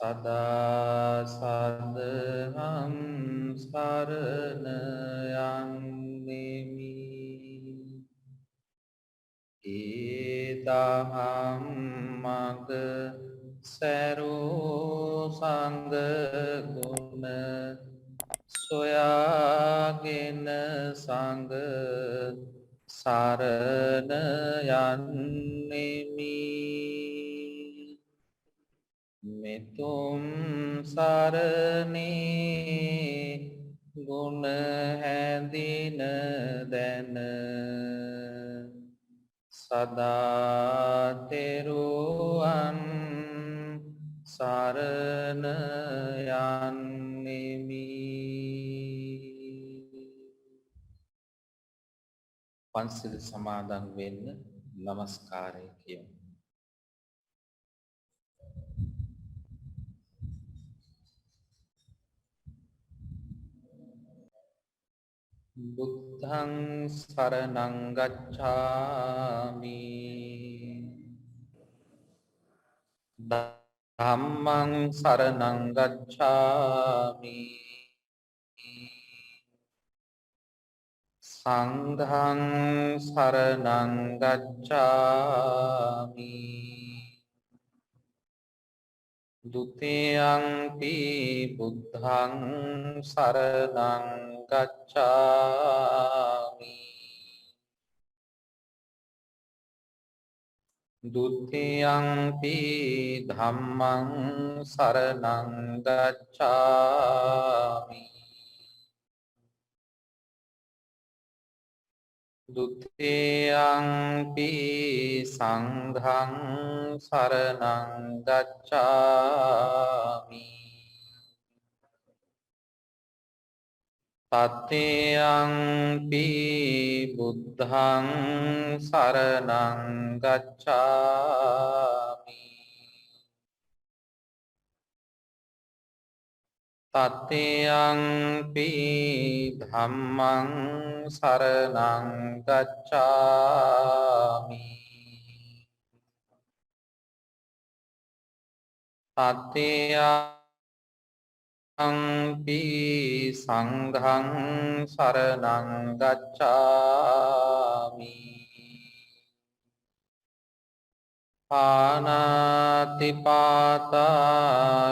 සදා සදහම් සරණ යන්නෙමි ඊතහම් මග සැරෝ සංඝ ගුණ සොයාගෙන සංඝ සරණ යන්නෙමි මෙතුම් සරණේ ගුණ හැඳින දැන සදා තෙරුවන් සරණ යන්නෙමි පන්සිල් සමාදන් වෙන්න නමස්කාරය කියමු බුද්ධං සරණං ගච්ඡාමි ධම්මං සරණං ගච්ඡාමි සංඝං සරණං ගච්ඡාමි ဒုတိယံ පි බුද්ධං සරණං ගච්ඡාමි ဒုတိယံ පි ධම්මං සරණං ගච්ඡාමි ဒုတိယံ පි සංඝං සරණං ගච්ඡාමි තතියංපි බුද්ධං සරණං ගච්ඡාමි තතියංපි ධම්මං සරණං ගච්ඡාමි තතියංපි සංඝං සරණං ගච්ඡාමි පාණාතිපාතා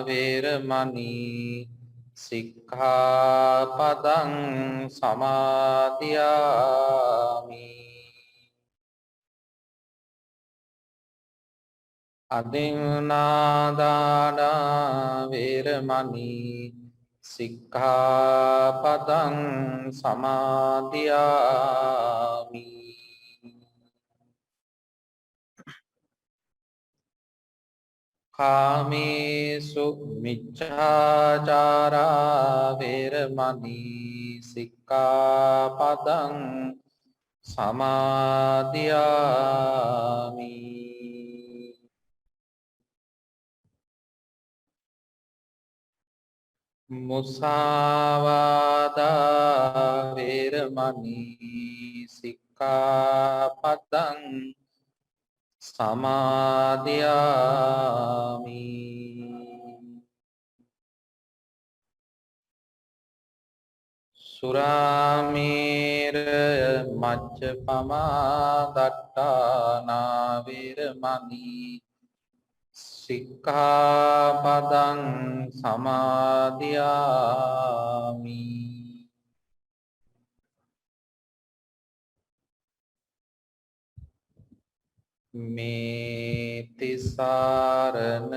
වේරමණී සික්ඛාපදං සමාදියාමි අදින්නාදාන වේරමණී සික්ඛාපදං සමාදියාමි කාමේසු මිච්ඡාචාරා වේරමණී සික්ඛාපදං සමාදියාමි මුසාවාදා වේරමණී සික්ඛාපදං සමාදියාමි සුරාමේරය මච්චපමා දට්ඨානා වේරමණී සික්ඛාපදං සමාදියාමි මේ තිසරණ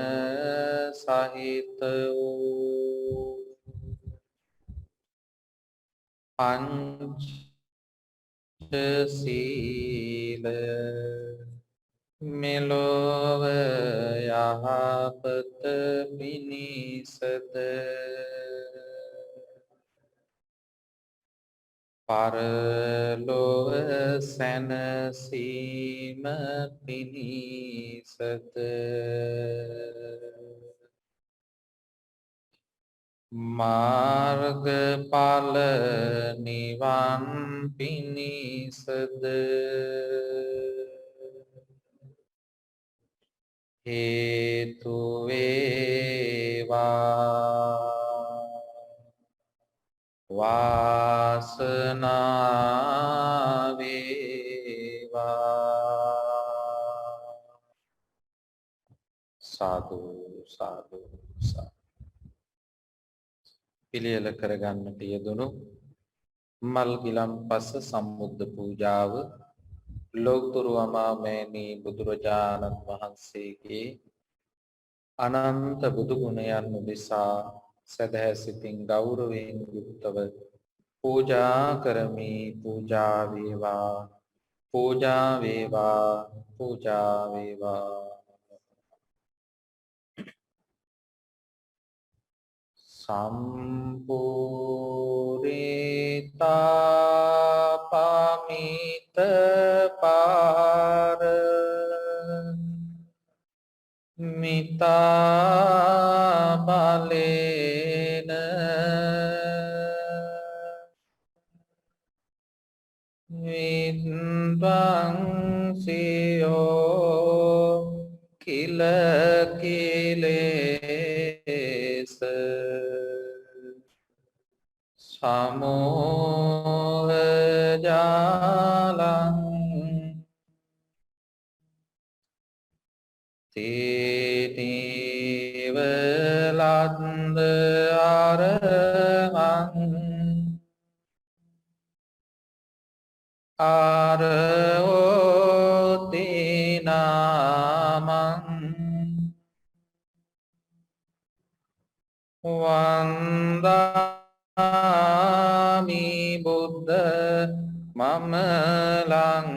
සහිත වූ පංචශීල මෙලොව යහපත පිණිසද පරලොව සැනසීම පිණිසද මාර්ගඵල නිවන් පිණිසද හේතු වේවා වාසනාව වේවා. සාදු සාදු සාදු. පිළියෙල කරගන්නට යෙදුණු මල් ගිලම්පස සම්බුද්ධ පූජාව ලෝතුරු අමාමෑණී බුදුරජාණන් වහන්සේගේ අනන්ත බුදු ගුණයන් උදෙසා සදහැ සිතින් ගෞරවයෙන් යුක්තව පූජා කරමි. පූජා වේවා පූජා වේවා පූජා වේවා. සම්පූර්ණිතා පමිත පාර මිතා බලේන විද්වංසියෝ කිල කිලේස සමෝහ ජාලං තේනීව ලද්ද අරහං ආරෝති නාමං වන්දාමි බුද්ධ මමලං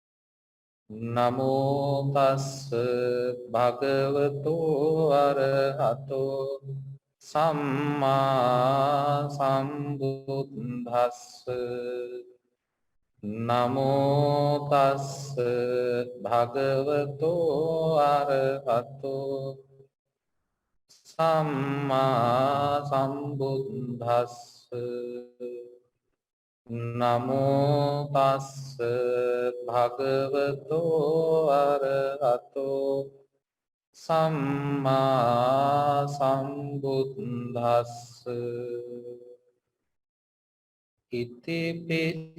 ආදේටපෙත්වා. නමෝ තස්ස භගවතු අරහතෝ සම්මා සම්බුද්දස්ස. නමෝ තස්ස භගවතු අරහතෝ සම්මා සම්බුද්දස්ස. නමෝ තස්ස භගවතු අරහතෝ සම්මා සම්බුද්දස්ස.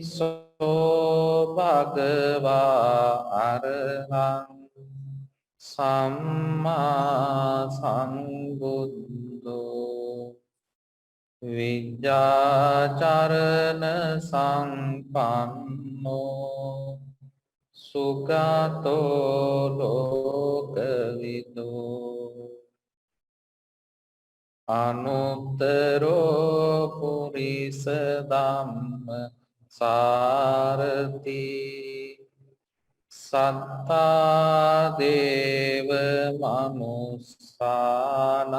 ඉතිපිස්සෝ භගවා අරහං සම්මා සම්බුද්ධෝ විජ්ජාචරණ සම්පන්නෝ සුගතෝ ලෝකවිදෝ අනුත්තරෝ පුරිස ධම්ම සාරති සත්තා දේව මනුස්සානං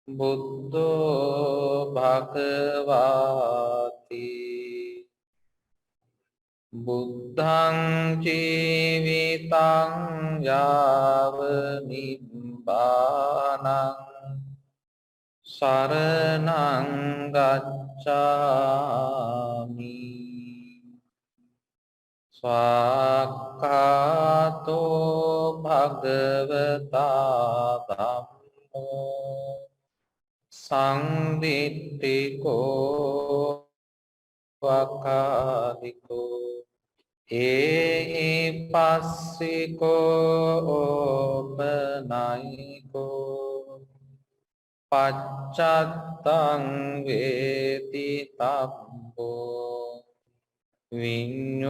බුද්ධෝ භගවාති. බුද්ධං ජීවිතං යාව නිබ්බානං සරණං ගච්ඡාමි. ස්වාක්ඛාතෝ භගවතා ධම්මෝ සංදිට්ඨිකෝ වක්ඛාලිකෝ ඒහි පස්සිකෝ ඕපනයිකෝ පච්චත්තං වේති තබ්බෝ විඤ්ඤෝයිති.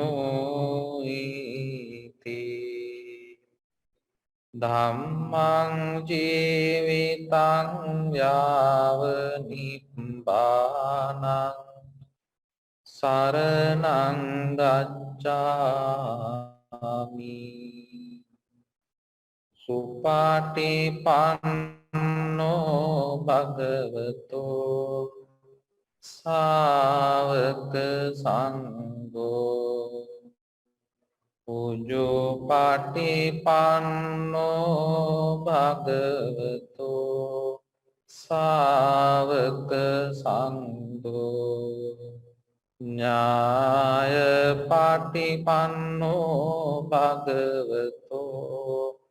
ධම්මං ජීවිතං යාව නිබ්බානං සරණං ගච්ඡාමි. සුපටිපන්නෝ භගවතෝ සාවක සංඝෝ උජුපටිපන්නෝ භගවතෝ සාවක සංඝෝ ඥාය පටිපන්නෝ භගවතෝ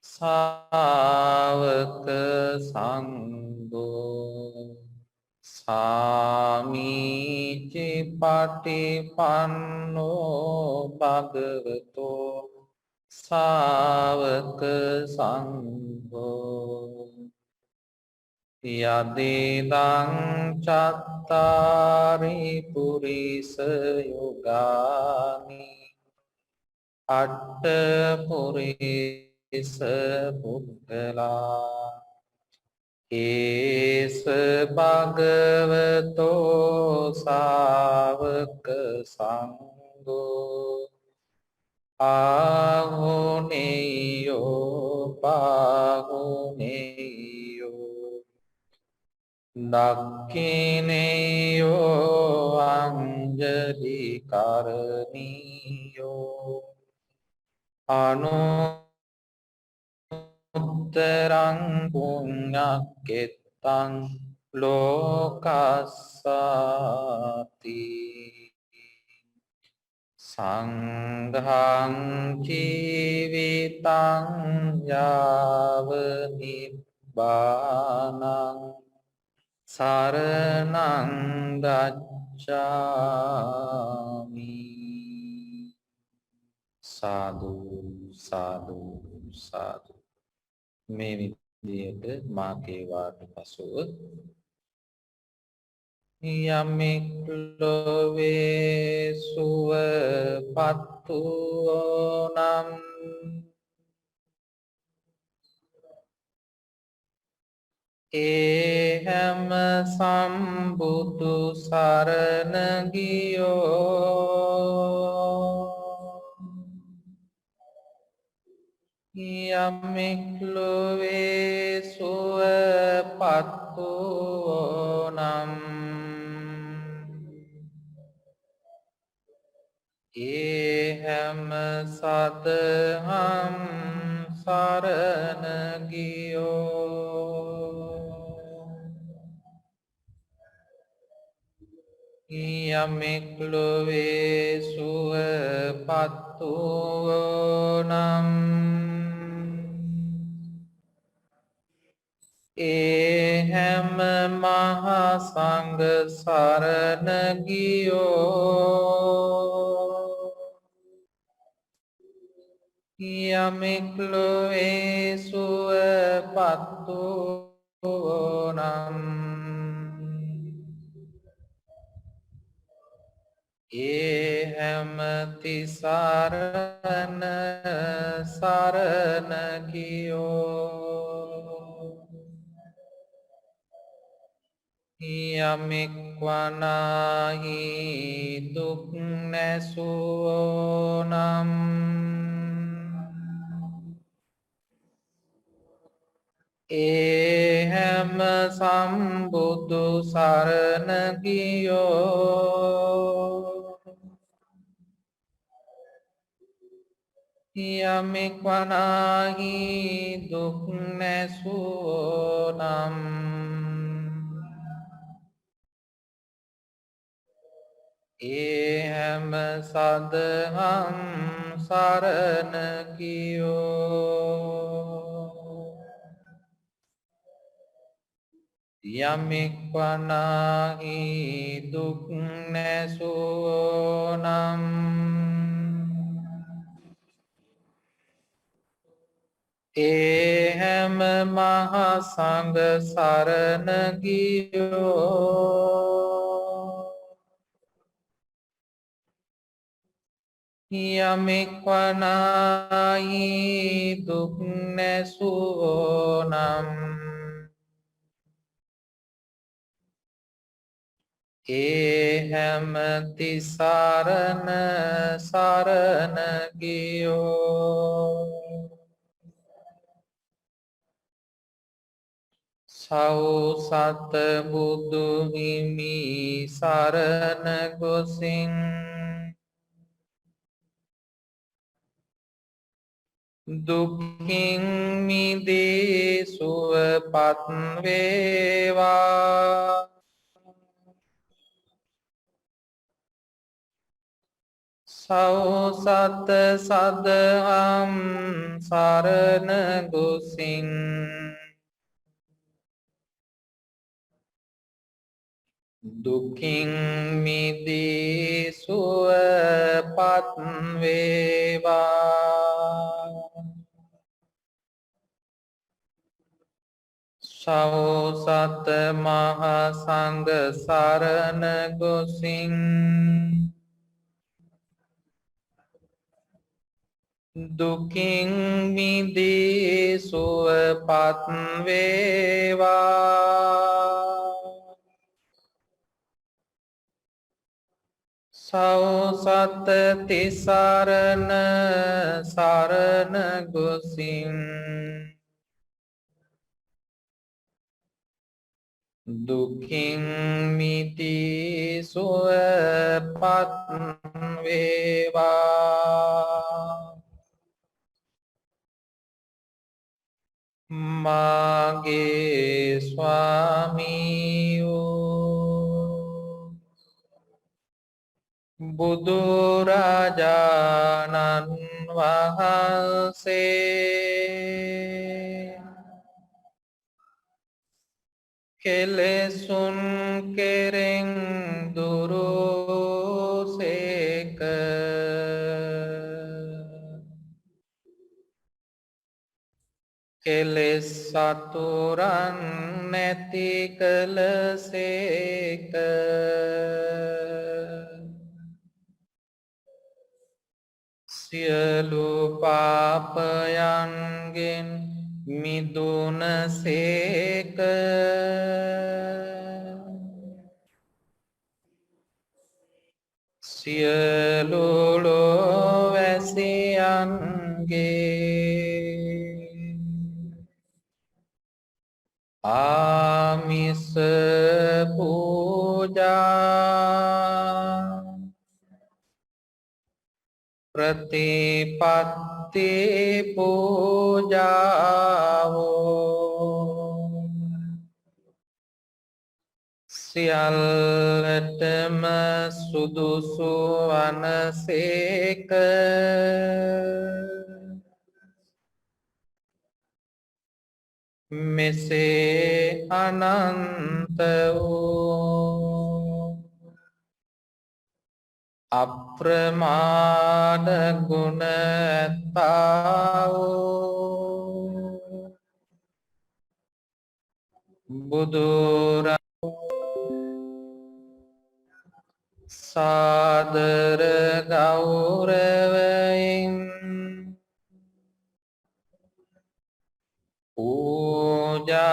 සාවක සංඝෝ සාමීචි පටිපන්නෝ භගවතෝ සාවක සංඝෝ යදිදං චත්තාරි පුරිස යුගානි අට්ඨ පුරිස පුද්ගලා ඒස භගවතෝ සාවක සංඝෝ ආහුනේයෝ පාහුනේයෝ දක්ඛිනේයෝ අංජලි කරණීයෝ අනුත්තරං පුඤ්ඤක්ඛෙත්තං ලෝකස්සාති සංඝං ජීවිතං යාව නිබ්බානං සරණං ගච්ඡාමි. සාදු සාදු සාදු. මේ විදියට මාකේවාට පසුව යමෙක් ලොවේ සුවපත් වූ නම් ඒ හැම සම්බුදු සරණ ගියෝ යමෙක් ලොවේ සුවපත් වූ නම් ඒ හැම සදහම් සරණ ගියෝ යමෙක් ලොවේ සුවපත් වූ නම් ඒ හැම මහා සංඝ සරණ ගියෝ යමෙක් ලොවේ සුවපත් වූ නම් ඒ හැම තිසරණ සරණ ගියෝ යමෙක් වනාහි දුක් නැසුවෝ නම් ඒ හැම සම්බුදු සරණ ගියෝ යමෙක් වනාහි දුක් නැසුවෝ නම් ඒ හැම සදහම් සරණ ගියෝ යමෙක් වනාහි දුක් නැසුවෝ නම් ඒ හැම මහා සංඝ සරණ ගියෝ යමෙක් වනාහි දුක් නැසුවෝ නම් ඒ හැම තිසරණ සරණ ගියෝ සෞසත බුදු හිමි සරණ ගොසින් දුක්ඛින් මිදී සුවපත් වේවා. සෞසත සදහම් සරණ ගොසින් දුකින් මිදී සුවපත් වේවා. සෞසත මහ සංඝ සරණ ගොසින් දුකින් මිදී සුවපත් වේවා. සෞසත තිසරණ සරණ ගොසින් දුකින් මිදී සුවපත් වේවා. මාගේ ස්වාමියෝ බුදුරජාණන් වහන්සේ කෙලෙසුන් කෙරෙන් දුරුසේක. කෙලෙස් සතුරන් නැති කළසේක. සියලු පාපයන්ගෙන් මිදුනසේක. සියලු ලෝවැසියන්ගේ ආමිස පූජා ප්‍රතිපත්ති පූජාවෝ සියල්ලටම සුදුසු වනසේක. මෙසේ අනන්ත වූ අප්‍රමාණ ගුණ ඇත්තා වූ සාදර ගෞරවයෙන් පූජා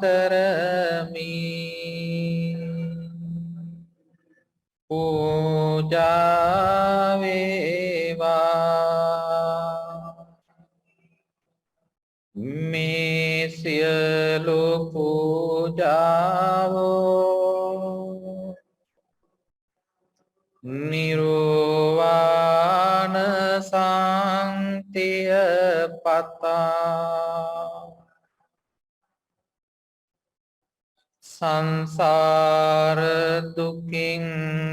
කරමි. පූජා වේවා. මේ සියලු පූජාවෝ නිර්වාණ සාන්තිය පතා සංසාර දුකින්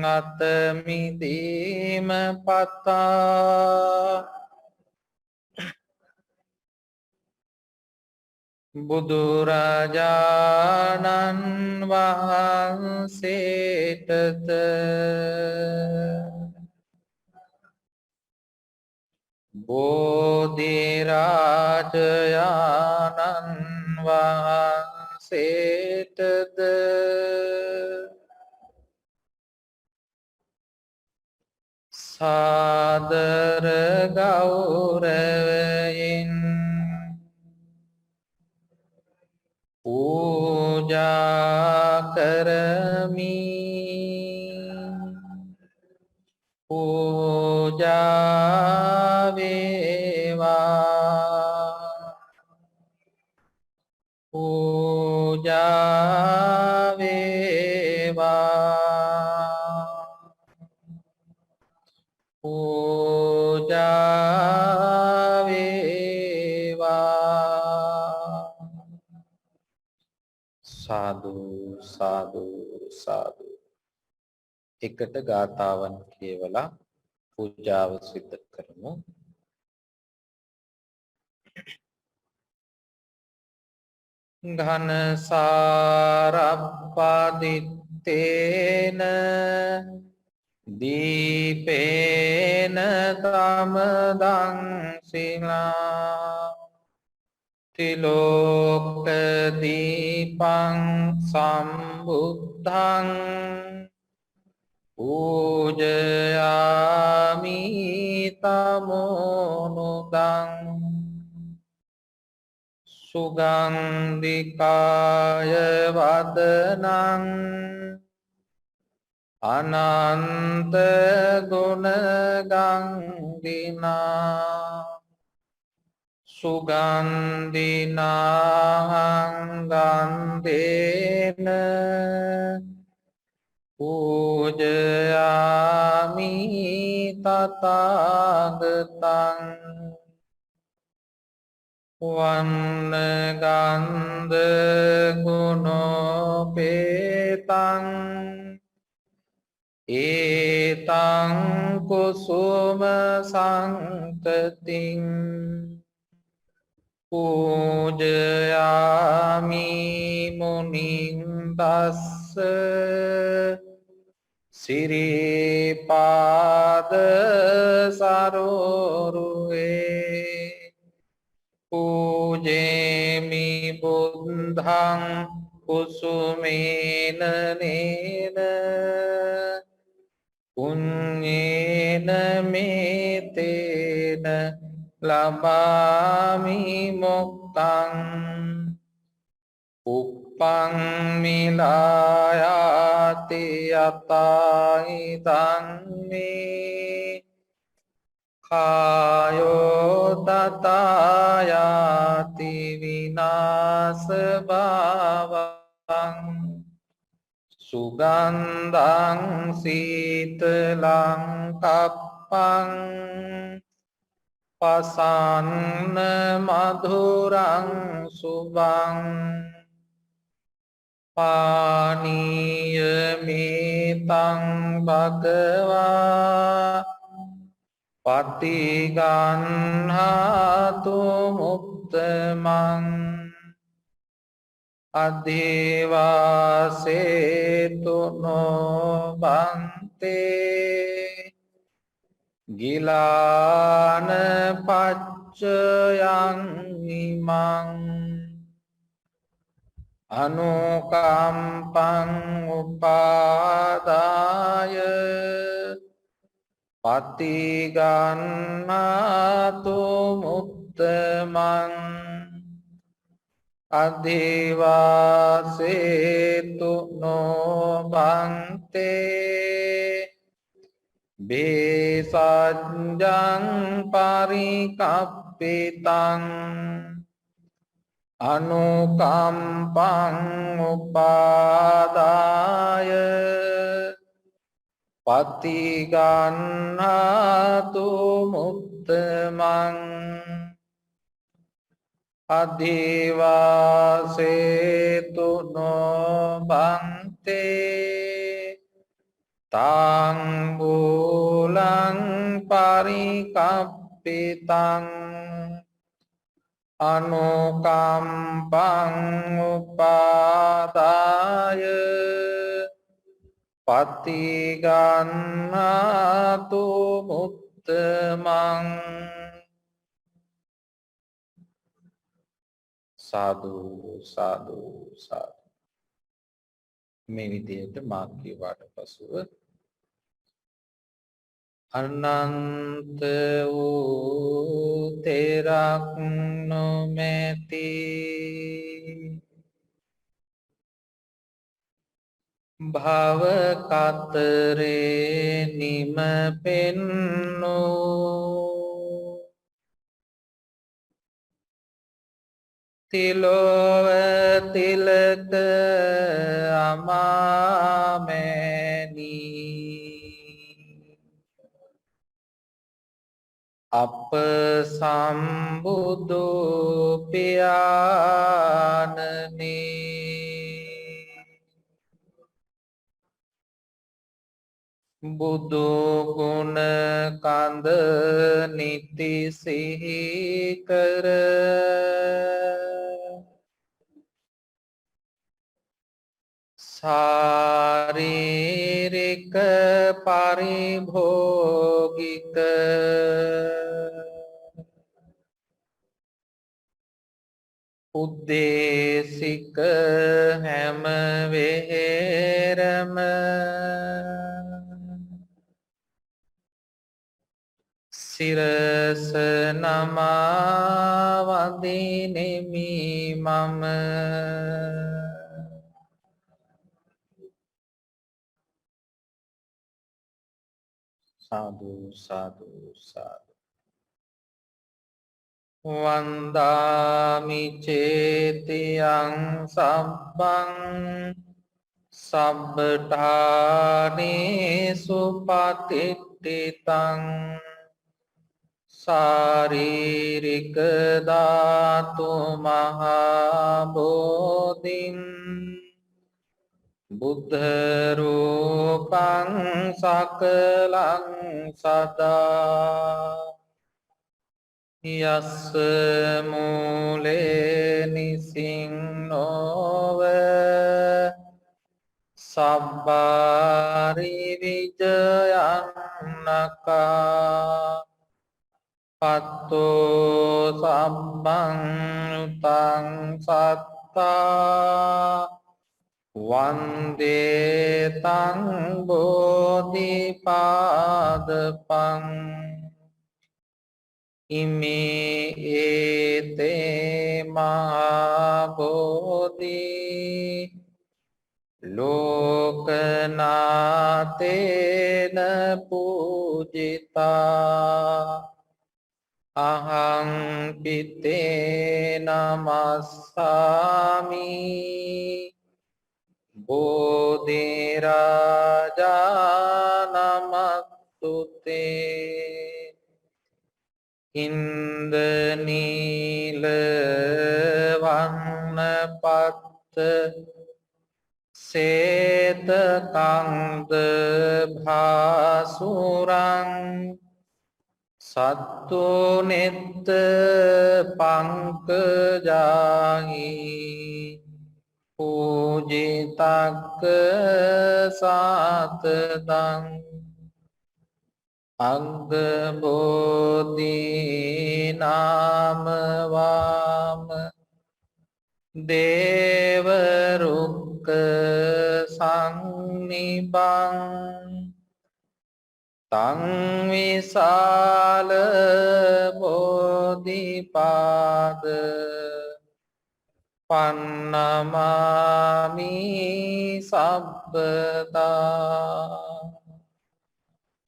අත මිදීම පතා බුදුරජාණන් වහන්සේටද බෝධිරාජයාණන් වහන්සේටද සාදර ගෞරවයෙන් පූජා කරමි. පූජා වේවා. පූජා වේවා. පූජා වේවා. සාදු සාදු සාදු. එකට ගාථාවන් කියවලා පූජාව සිදු කරමු. ඝන සාරප්පදිත්තේන දීපේන තමදං සිලා ත්‍රිලෝක දීපං සම්බුද්ධං පූජයාමි තමෝනුදං සුගන්ධිකාය වදනං අනන්ත ගුණගංගිනා සුගන්ධිනාහංගන්දේන පූජයාමි තථාගතං වන්නගන්ධ ගුණෝපේතං ඒතං කුසුම සංකතින් පූජයාමි මුනින්දස්ස සිරිපාද සරෝරුවේ පූජේමි බුද්ධං කුසුමේන නේන පුඤ්ඤේන මේතේන ලබාමි මොක්ඛං උප්පං මිලායාති යතයිතං මේ කායෝ තථායාති විනාශ භවං සුගන්ධං සීතලං කප්පං පසන්න මధుරං සුභං පානීය මේතං භගවා පටිගන්හාතු මුත්තමං අධිවාසේතු නොබන්තේ ගිලාන පච්චයං ඉමං අනුකම්පං උපාදාය පටිගන්හාතු මුත්තමං අධිවාසේතු නොබන්තේ බේසජ්ජං පරිකප්පිතං අනුකම්පං උපාදාය පටිගන්හාතු මුත්තමං අධිවාසේතු නොබන්තේ තං බෝලං පරිකප්පිතං අනුකම්පං උපාදාය පටිගන්හාතු මුත්තමං සාදු සාදු සාදු. මේ විදිහට මා කියවාට පසුව අනන්ත වූ තෙරක් නොමැති භව කතරේ නිම පෙන්නෝ තිලෝව තිලක අමාමෑණී අප සම්බුදු පියාණනි බුදු ගුණ කඳ නිති සිහි කර ශාරීරික පරිභෝගික උද්දේශික හැම වෙහෙරම සිරස නමා වඳිනෙමි මම සාදු සාදු සාදු වන්දාමි චේතියං සබ්බං සබ්බඨානේසු පතිට්ඨිතං ශාරීරික ධාතු මහා බෝධින් බුද්ධ රූපං සකලං සදා යස්ස මූලේ නිසින්නෝව සබ්බාරි විජයන්නකා පත්තෝ සම්බං යුතං සත්තා වන්දේතං බෝධිපාදපං ඉමේ ඒතේ මහබෝධි ලෝකනාතේන පූජිතා අහං පිතේ නමස්සාමි බෝධිරාජානමත්තුතේ ඉන්දනීල වන්නපත්ත සේතකංද භාසුරං සත්තු නෙත්ත පංකජාහි පූජිතක්ක සාතදං අග්ගබෝධී නාමවාම දේවරුක්ක සංනිබං තංවිසාල බෝධිපාද පන්නමාමි සබ්බදා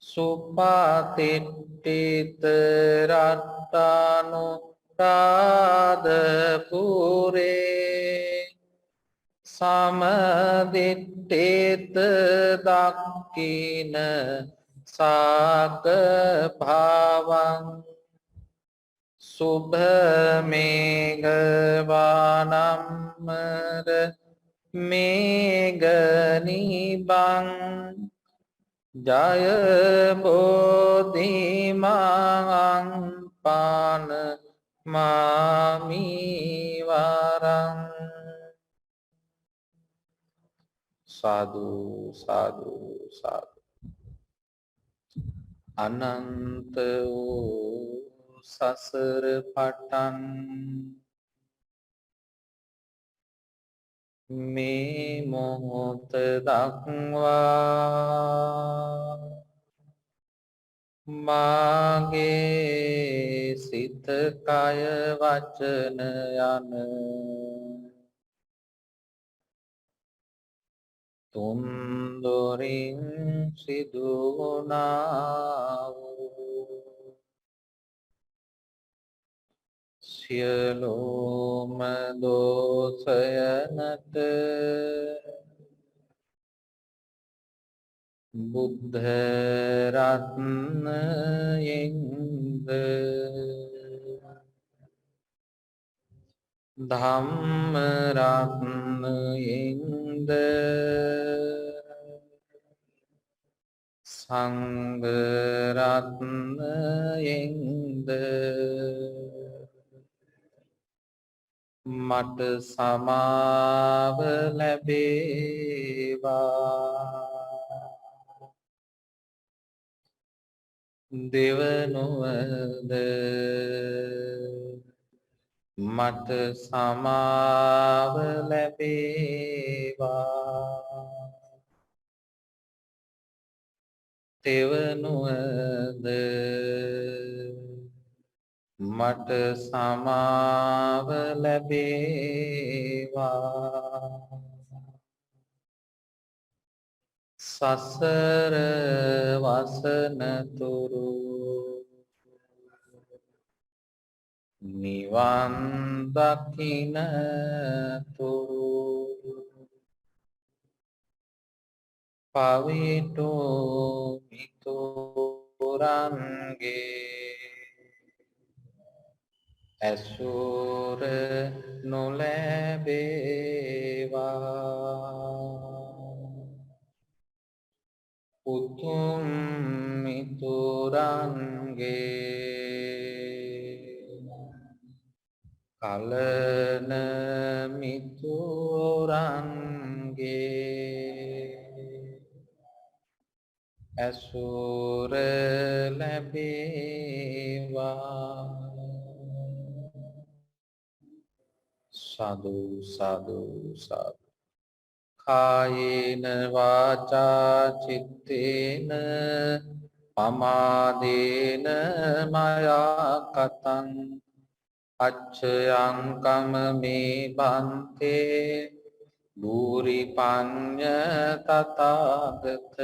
සුපතිට්ඨිත රට්ටනු රාධපුරේ සමදිට්ඨිත දක්ඛින සාක භාවං සුභ මේඝවානම්මර මේඝනිබං ජය බෝධිමං පාන මාමිවරං සාදු සාදු සාදු අනන්ත වූ සසර පටන් මේ මොහොත දක්වා මාගේ සිත කය වචන යන තුන්දොරින් සිදුවනා වූ සියලුම දෝෂයනට බුද්ධ රත්නයෙන්ද ධම්ම රත්නයෙන්ද සංඝ රත්නයෙන්ද මට සමාව ලැබේවා. දෙවනුවද මට සමාව ලැබේවා. තෙවනුවද මට සමාව ලැබේවා. සසර වසනතුරු නිවන් දකින්නතුරු පවිටු මිතුරන්ගේ ඇසුර නොලැබේවා. උතුම් මිතුරන්ගේ කලන මිතුරන්ගේ ඇසුර ලැබේවා. සාදු සාදු සාදු. කායේන වාචා චිත්තේන පමාදේන මයා කතං අච්චයං කමමේ බන්තේ භූරි පඤ්ඤ තථාගත.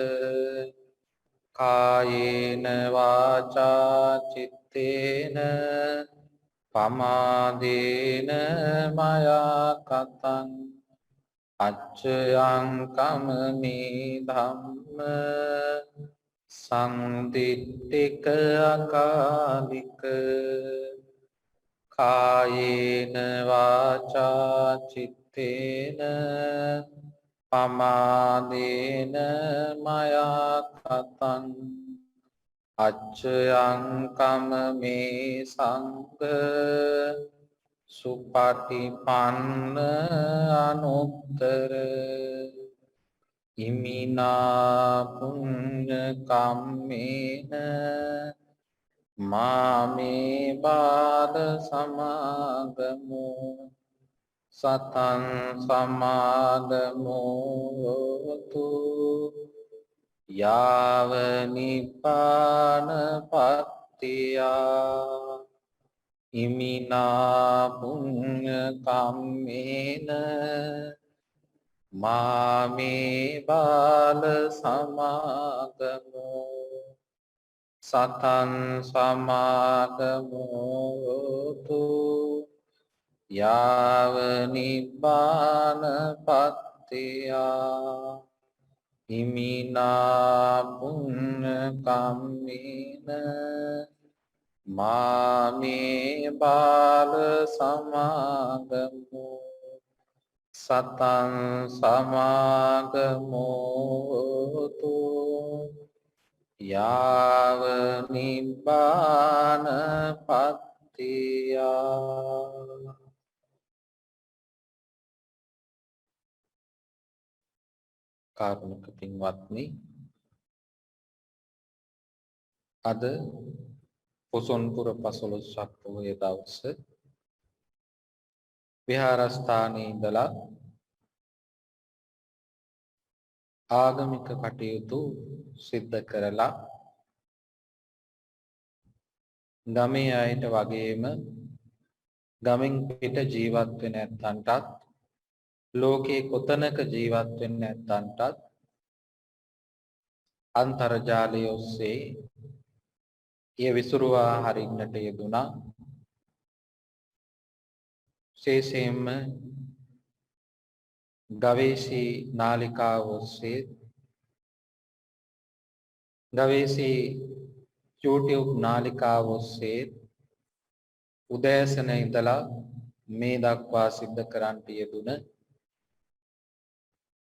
කායේන වාචා චිත්තේන පමාදේන මයා කතං අච්චයං කමමේ ධම්ම සංදිට්ඨික අකාලික. කායේන වාචා චිත්තේන පමාදේන මයා කතං අච්චයං කමමේ සංඝ සුපටිපන්න අනුත්තර. ඉමිනා පුඤ්ඤ කම්මේන මාමේ බාල සමාගමෝ සතං සමාගමෝතු යාව නිපානපත්තියා. ඉමිනා පුඤ්ඤ කම්මේන මාමේ බාල සමාගමෝ සතං සමාගමෝතු යාව නිපානපත්තියා. ඉමිනා පුඤ්ඤ කම්මේන මාමේ බාල සමාගමෝ සතං සමාගමෝතු යාව නිබ්බානපත්තියා. කාරුණික පින්වත්නි, අද පොසොන්පුර 15ක් පොහොය දවස විහාරස්ථානයේ ඉඳලා ආගමික කටයුතු සිද්ධ කරලා ගමේ අයට වගේම ගමෙන් පිට ජීවත් වෙන නැත්තන්ටත් ලෝකේ කොතනක ජීවත් වෙන නැත්තන්ටත් අන්තර්ජාලය ඔස්සේ ඒ විසුරුවා හරින්නට යෙදුණා. විශේෂයෙන්ම ගවේෂී නාලිකාව ඔස්සේ ගවේෂී YouTube නාලිකාව ඔස්සේ උදෑසන ඉඳලා මේ දක්වා සිද්ධ කරන්නට යෙදුන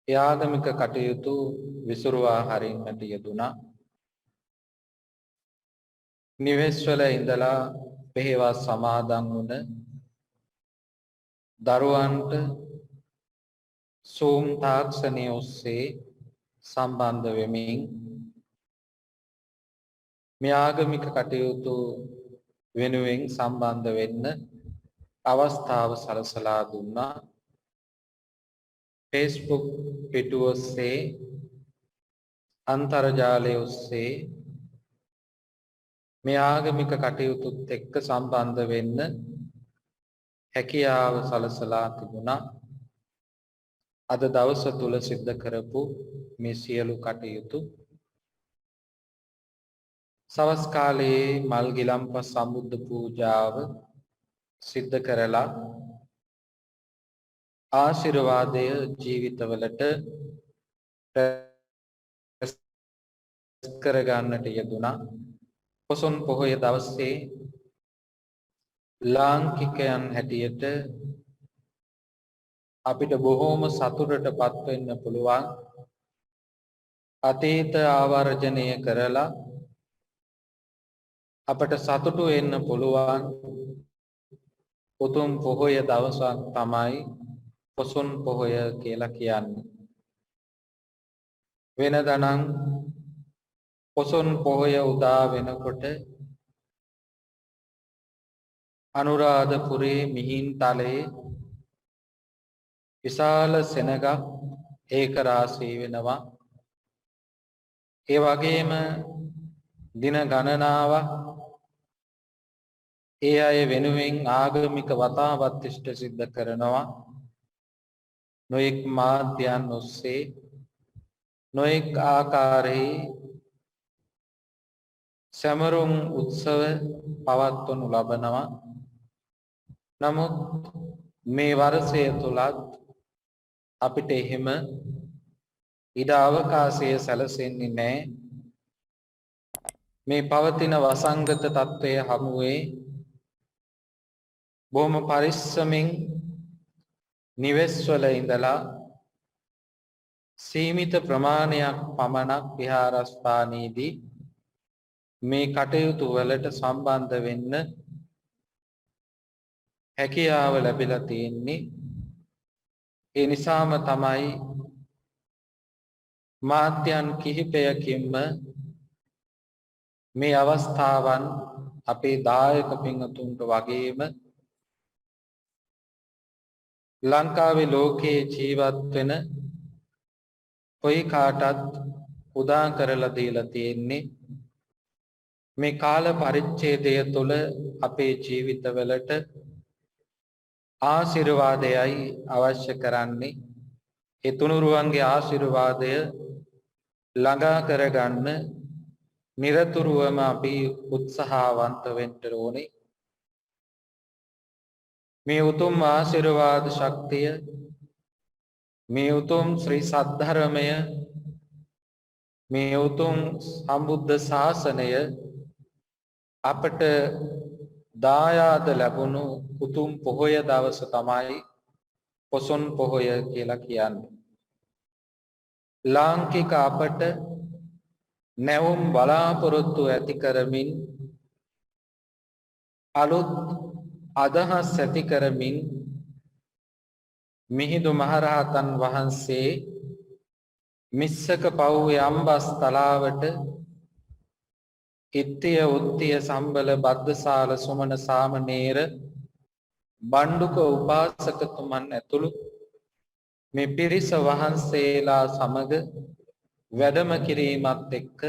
ආගමික කටයුතු විසුරුවා හරින්නට යෙදුණා. නිවෙස්වල ඉඳලා පෙහෙවස් සමාදන් වුණ දරුවන්ට සූම් තාක්ෂණය ඔස්සේ සම්බන්ධ වෙමින් මේ ආගමික කටයුතු වෙනුවෙන් සම්බන්ධ වෙන්න අවස්ථාව සලසලා දුන්නා. Facebook පිටුව ඔස්සේ අන්තර්ජාලය ඔස්සේ මේ ආගමික කටයුතුත් එක්ක සම්බන්ධ වෙන්න හැකියාව සලසලා තිබුණා. අද දවස තුල සිද්ධ කරපු මේ සියලු කටයුතු සවස් කාලයේ මල් ගිලම්පස් සම්බුද්ධ පූජාව සිද්ධ කරලා ආශිර්වාදය ජීවිතවලට කරගන්නට යෙදුණා. පොසොන් පොහොය දවසේ ලාංකිකයන් හැටියට අපිට බොහෝම සතුටටපත් වෙන්න පුළුවන්. අතීත ආවර්ජනය කරලා අපට සතුටු වෙන්න පුළුවන් උතුම් පොහොය දවසක් තමයි පොසොන් පොහොය කියලා කියන්නේ. වෙනදනම් පොසොන් පොහොය උදා වෙනකොට අනුරාධපුරේ මිහින්තලයේ විශාල සෙනගක් ඒක රාශී වෙනවා. ඒ වගේම දින ගණනාවක් ඒ අය වෙනුවෙන් ආගමික වතාවත් ඉෂ්ට සිද්ධ කරනවා. නොඑක් මාධ්‍යයන් ඔස්සේ නොඑක් ආකාරයේ සමරුම් උත්සව පවත්වනු ලබනවා. නමුත් මේ වර්ෂය තුලත් අපිට එහෙම ඉඩ අවකාශය සැලසෙන්නේ නැහැ. මේ පවතින වසංගත තත්වය හමුවේ බොහොම පරිස්සමින් නිවෙස්වල ඉඳලා සීමිත ප්‍රමාණයක් පමණක් විහාරස්ථානයේදී මේ කටයුතු වලට සම්බන්ධ වෙන්න හැකියාව ලැබිලා තියෙන්නේ. ඒ නිසාම තමයි මාධ්‍යයන් කිහිපයකින්ම මේ අවස්ථාවන් අපේ දායක පින්තුන්ට වගේම ලංකාවේ ලෝකයේ ජීවත් වෙන කොයි කාටත් උදා කරලා දීලා තියෙන්නේ. මේ කාල පරිච්ඡේදය තුළ අපේ ජීවිතවලට ආශිර්වාදයයි අවශ්‍ය කරන්නේ. ඒ තුනුරුවන්ගේ ආශිර්වාදය ළඟා කරගන්න නිරතුරුවම අපි උත්සාහවන්ත වෙන්න ඕනේ. මේ උතුම් ආශිර්වාද ශක්තිය, මේ උතුම් ශ්‍රී සද්ධර්මය, මේ උතුම් සම්බුද්ධ ශාසනය අපට දායාද ලැබුණු උතුම් පොහොය දවස තමයි පොසොන් පොහොය කියලා කියන්නේ. ලාංකික අපට නැවුම් බලාපොරොත්තු ඇති කරමින් අලුත් අදහස් ඇති කරමින් මිහිඳු මහරහතන් වහන්සේ මිස්සක පවුවේ අම්බස් තලාවට ඉත්තිය උත්තිය සම්බල බද්දසාල සුමන සාමණේර බණ්ඩුක උපාසකතුමන් ඇතුළු මේ පිරිස වහන්සේලා සමග වැඩම කිරීමත් එක්ක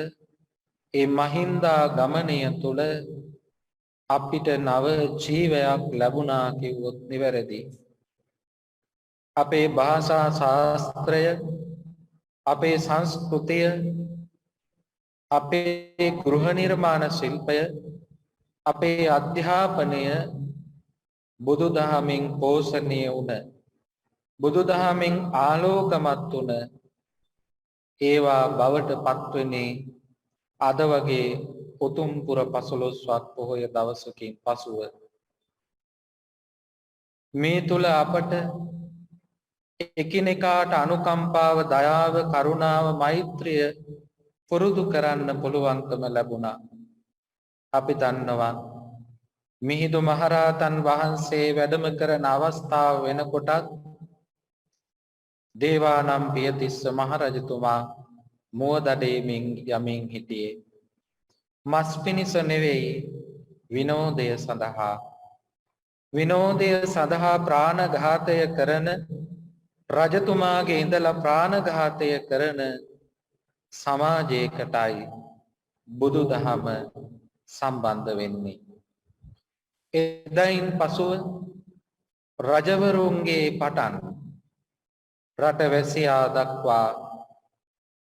ඒ මහින්දා ගමනය තුළ අපිට නව ජීවයක් ලැබුණා කිව්වොත් නිවැරදි. අපේ භාෂා ශාස්ත්‍රය, අපේ සංස්කෘතිය, අපේ ගෘහ නිර්මාණ ශිල්පය, අපේ අධ්‍යාපනය බුදුදහමින් පෝෂණය වුණ, බුදුදහමින් ආලෝකමත් වුණ ඒවා බවට පත්වන්නේ අද වගේ උතුම් පුර 15ක් පොහොය දවසකින් පසුව. මේ තුල අපට එකිනෙකාට අනුකම්පාව, දයාව, කරුණාව, මෛත්‍රිය පුරුදු කරන්න පුළුවන්කම ලැබුණා. අපි දන්නවා මිහිඳු මහරහතන් වහන්සේ වැඩම කරන අවස්ථාව වෙනකොටත් දේවානම් පියතිස්ස මහරජතුමා මුවදඩේමින් යමින් හිටියේ. මස් පිණිස නෙවෙයි විනෝදය සඳහා. විනෝදය සඳහා ප්‍රාණඝාතය කරන රජතුමාගේ ඉඳලා ප්‍රාණඝාතය කරන සමාජයකටයි බුදු දහම සම්බන්ධ වෙන්නේ. එදයින් පසුව රජවරුන්ගේ පටන් රටවැසියා දක්වා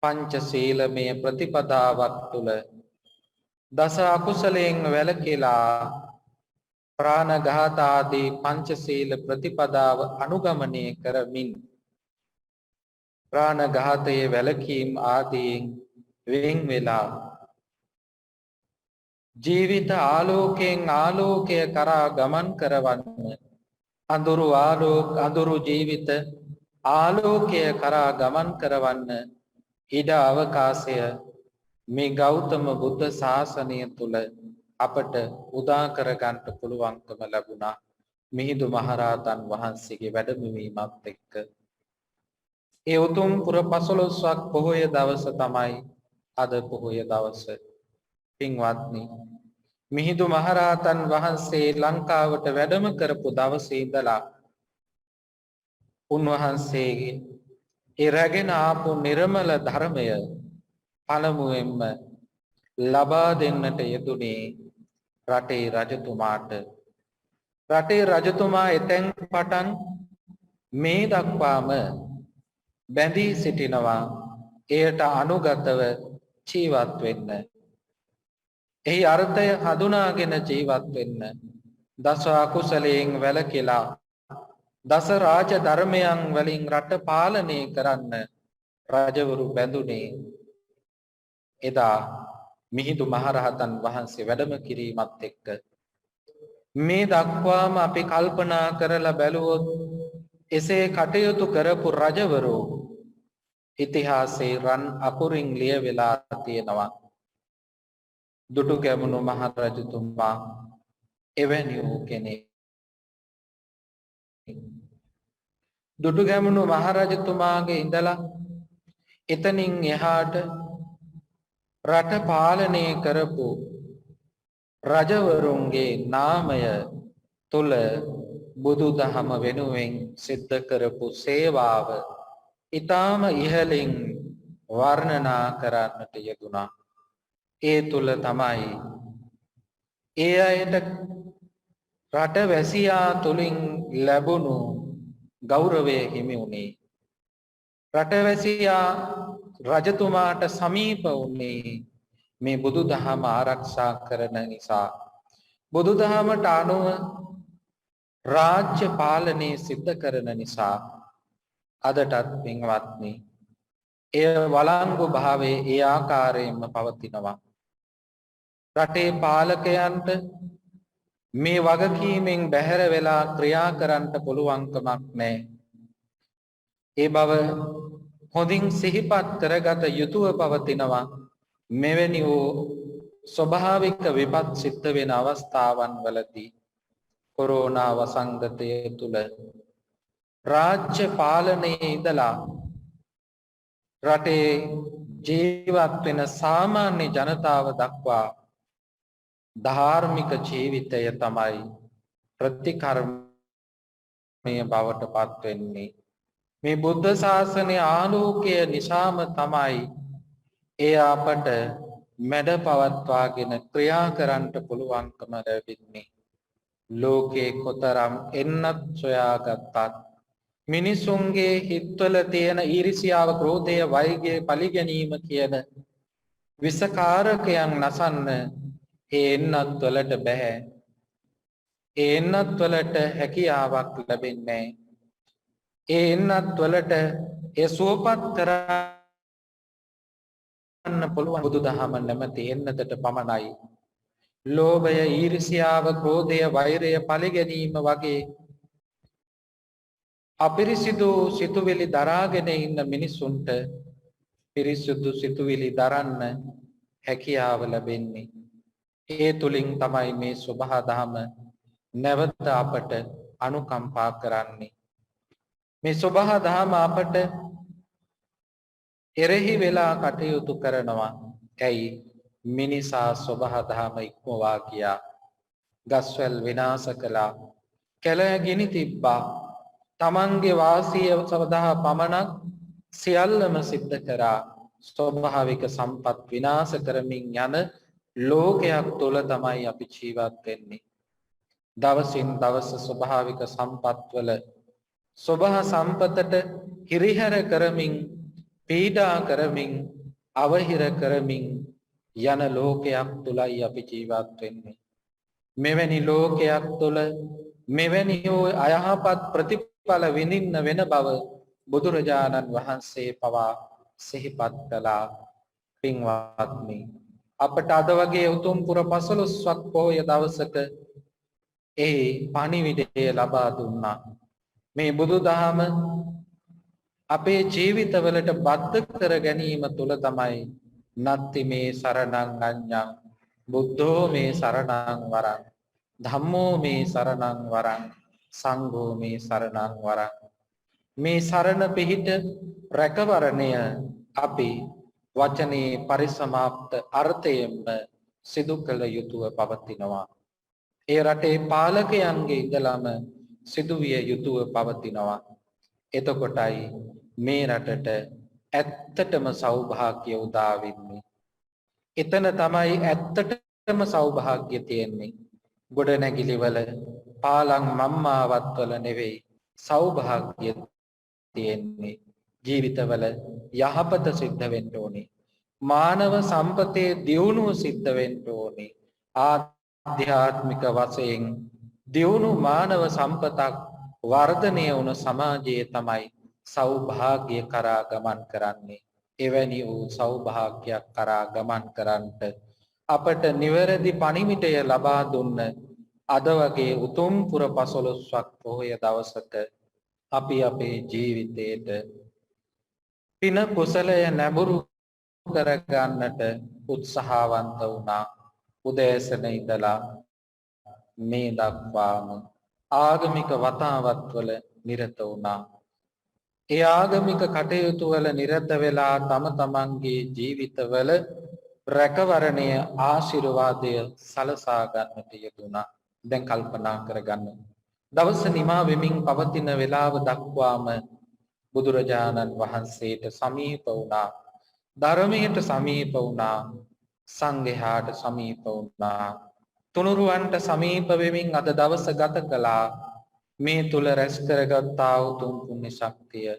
පංචශීලමය ප්‍රතිපදාවක් තුළ දස අකුසලයෙන් වැළකීලා ප්‍රාණඝාත ආදී පංචශීල ප්‍රතිපදාව අනුගමනය කරමින් ප්‍රාණඝාතයේ වැළකීම් ආදීන් වෙන් වෙලා ජීවිත ආලෝකයෙන් ආලෝකය කරා ගමන් කරවන්න අඳුරු ජීවිත ආලෝකය කරා ගමන් කරවන්න ඉඩ අවකාශය මේ ගෞතම බුද්ධ ශාසනය තුල අපට උදා කරගන්න පුළුවන්කම ලැබුණා මිහිඳු මහරහතන් වහන්සේගේ වැඩමවීමත් එක්ක. ඒ උතුම් පුර 15ක් පොහොය දවස තමයි අද පොහොය දවස. පින්වත්නි, මිහිඳු මහරහතන් වහන්සේ ලංකාවට වැඩම කරපු දවසේ ඉඳලා උන්වහන්සේගේ ඒ රැගෙන ආපු නිර්මල ධර්මය පළමුවෙන්ම ලබා දෙන්නට යෙදුනේ රටේ රජතුමාට. රටේ රජතුමා එතෙන් පටන් මේ දක්වාම බැඳී සිටිනවා එයට අනුගතව ජීවත් වෙන්න. එහි අර්ථය හඳුනාගෙන ජීවත් වෙන්න. දස අකුසලයෙන් වැළකීලා දස රාජ ධර්මයන් වලින් රට පාලනය කරන්න රජවරු බැඳුනේ එදා මිහිඳු මහරහතන් වහන්සේ වැඩම කිරීමත් එක්ක. මේ දක්වාම අපි කල්පනා කරලා බැලුවොත් එසේ කටයුතු කරපු රජවරු ඉතිහාසයේ රන් අකුරින් ලියවිලා තියෙනවා. දුටුගැමුණු මහරජතුමා එවැනි වූ කෙනෙක්. දුටුගැමුණු මහරජතුමාගේ ඉඳලා එතනින් එහාට රට පාලනය කරපු රජවරුන්ගේ නාමය තුල බුදුදහම වෙනුවෙන් සිද්ධ කරපු සේවාව ඊටාම ඉහළින් වර්ණනා කරන්නට යෙදුණා. ඒ තුල තමයි ඒ අයට රට වැසියා තුලින් ලැබුණු ගෞරවය හිමි වුණේ. රට වැසියා රජතුමාට සමීප වුණේ මේ බුදුදහම ආරක්ෂා කරන නිසා. බුදුදහමට අනුව රාජ්‍ය පාලනය සිද්ධ කරන නිසා අදටත් පින්වත්නි එය වළංගු භාවයේ ඒ ආකාරයෙන්ම පවතිනවා. රටේ පාලකයන්ට මේ වගකීමෙන් බැහැර වෙලා ක්‍රියා කරන්න පුළුවන්කමක් නැහැ. ඒ බව හොඳින් සිහිපත් කරගත යුතුව පවතිනවා. මෙවැනි වූ ස්වභාවික විපත් සිද්ධ වෙන අවස්ථාවන් වලදී කොරෝනා වසංගතය තුල රාජ්‍ය පාලනයේ ඉඳලා රටේ ජීවත් වෙන සාමාන්‍ය ජනතාව දක්වා ධාර්මික ජීවිතය තමයි ප්‍රතිකර්මය බවට පත් වෙන්නේ. මේ බුද්ධ ශාසනයේ ආලෝකය නිසාම තමයි ඒ අපට මැඩ පවත්වාගෙන ක්‍රියා කරන්නට පුළුවන්කම ලැබෙන්නේ. ලෝකේ කොතරම් එන්නත් සොයාගත්තත් මිනිසුන්ගේ හිත්වල තියෙන ඊර්ෂ්‍යාව, ක්‍රෝධය, වෛරය, පරිගැනීම කියන විසකාරකයන් නසන්න ඒ එන්නත් වලට බෑ. ඒ එන්නත් වලට හැකියාවක් ලැබෙන්නේ නැහැ. ඒ එන්නත් වලට ඒ සුවපත් කරන්න පුළුවන් බුදුදහම නැමැති එන්නතට පමණයි. ලෝභය, ඊර්ෂ්‍යාව, ක්‍රෝධය, වෛරය, පරිගැනීම වගේ අපිරිසිදු සිතුවිලි දරාගෙන ඉන්න මිනිසුන්ට පිරිසිදු සිතුවිලි දරන්න හැකියාව ලැබෙන්නේ. ඒ තුලින් තමයි මේ සබහා දහම නැවත අපට අනුකම්පා කරන්නේ. මේ සබහා දහම අපට එරෙහි වෙලා කටයුතු කරනවා. ඇයි? මිනිසා සබහා දහම ඉක්මවා ගියා. ගස්වැල් විනාශ කළා. කැලෑ ගිනි තිබ්බා. තමන්ගේ වාසිය සඳහා පමණක් සියල්ලම සිද්ධ කරා. ස්වභාවික සම්පත් විනාශ කරමින් යන ලෝකයක් තුළ තමයි අපි ජීවත් වෙන්නේ. දවසින් දවස ස්වභාවික සම්පත්වල ස්වභා සම්පතට හිරිහැර කරමින් පීඩා කරමින් අවහිර කරමින් යන ලෝකයක් තුලයි අපි ජීවත් වෙන්නේ. මෙවැනි ලෝකයක් තුල මෙවැනි අයහපත් ප්‍රතිඵල විඳින්න වෙන බව බුදුරජාණන් වහන්සේ පවා සිහිපත් කළා. පින්වත්නි, අපට අද වගේ උතුම් පුර 15ක් පොහොය දවසක ඒ පණිවිඩය ලබා දුන්නා. මේ බුදුදහම අපේ ජීවිතවලට බද්ධ කර ගැනීම තුළ තමයි නත්ති මේ සරණං අඤ්ඤං බුද්ධෝ මේ සරණං වරං ධම්මෝ මේ සරණං වරං සංඝෝ මේ සරණං වරං. මේ සරණ පිහිට රැකවරණය අපි වචනේ පරිසමාප්ත අර්ථයෙන්ම සිදු කළ යුතුව පවතිනවා. ඒ රටේ පාලකයන්ගේ ඉඳලම සිදුවිය යුතුව පවතිනවා. එතකොටයි මේ රටට ඇත්තටම සෞභාග්‍ය උදා වෙන්නේ. එතන තමයි ඇත්තටම සෞභාග්‍ය තියෙන්නේ. ගොඩනැගිලිවල පාලම් මම්මාවත්වල නෙවෙයි සෞභාග්‍ය තියෙන්නේ. ජීවිතවල යහපත සිද්ධ වෙන්න ඕනේ. මානව සම්පතේ දියුණුව සිද්ධ වෙන්න ඕනේ. ආධ්‍යාත්මික වශයෙන් දියුණු මානව සම්පතක් වර්ධනය වුණ සමාජයේ තමයි සෞභාග්‍ය කරා ගමන් කරන්නේ. එවැනි වූ සෞභාග්‍යයක් කරා ගමන් කරන්නට අපට නිවැරදි පණිවිඩය ලබා දුන්න අද වගේ උතුම් පුර 15ක් පොහොය දවසක අපි අපේ ජීවිතයට පින කුසලය නැඹුරු කරගන්නට උත්සාහවන්ත වුණා. උදෑසන ඉඳලා මේ දක්වාම ආගමික වතාවත්වල නිරත වුණා. ඒ ආගමික කටයුතු වල නිරත වෙලා තම තමන්ගේ ජීවිතවල රැකවරණය ආශිර්වාදය සලසා ගන්නට යෙදුණා. දැන් කල්පනා කරගන්න. දවස නිමා වෙමින් පවතින වේලාව දක්වාම බුදුරජාණන් වහන්සේට සමීප වුණා. ධර්මයට සමීප වුණා. සංඝයාට සමීප වුණා. තුනුරුවන්ට සමීප වෙමින් අද දවස ගත කළා. මේ තුල රැස් කරගත්තා උතුම් පුණ්‍ය ශක්තිය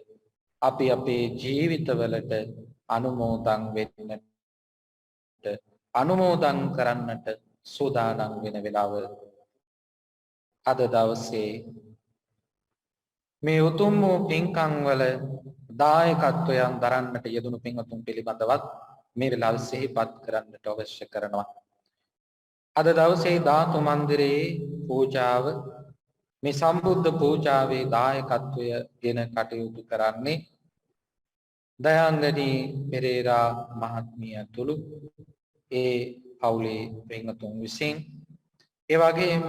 අපි අපේ ජීවිතවලට අනුමෝදන් වෙන්නට අනුමෝදන් කරන්නට සූදානම් වෙන වෙලාව අද දවසේ මේ උතුම් වූ පින්කම් වල දායකත්වයන් දරන්නට යෙදුණු පින්වතුන් පිළිබඳවත් මේ වෙලාවේ සිහිපත් කරන්නට අවශ්‍ය කරනවා. අද දවසේ ධාතු මන්දිරයේ පූජාව මේ සම්බුද්ධ පූජාවේ දායකත්වය ගෙන කටයුතු කරන්නේ දයාංගනී පෙරේරා මහත්මිය ඇතුළු ඒ පවුලේ පින්වතුන් විසින් ඒ වගේම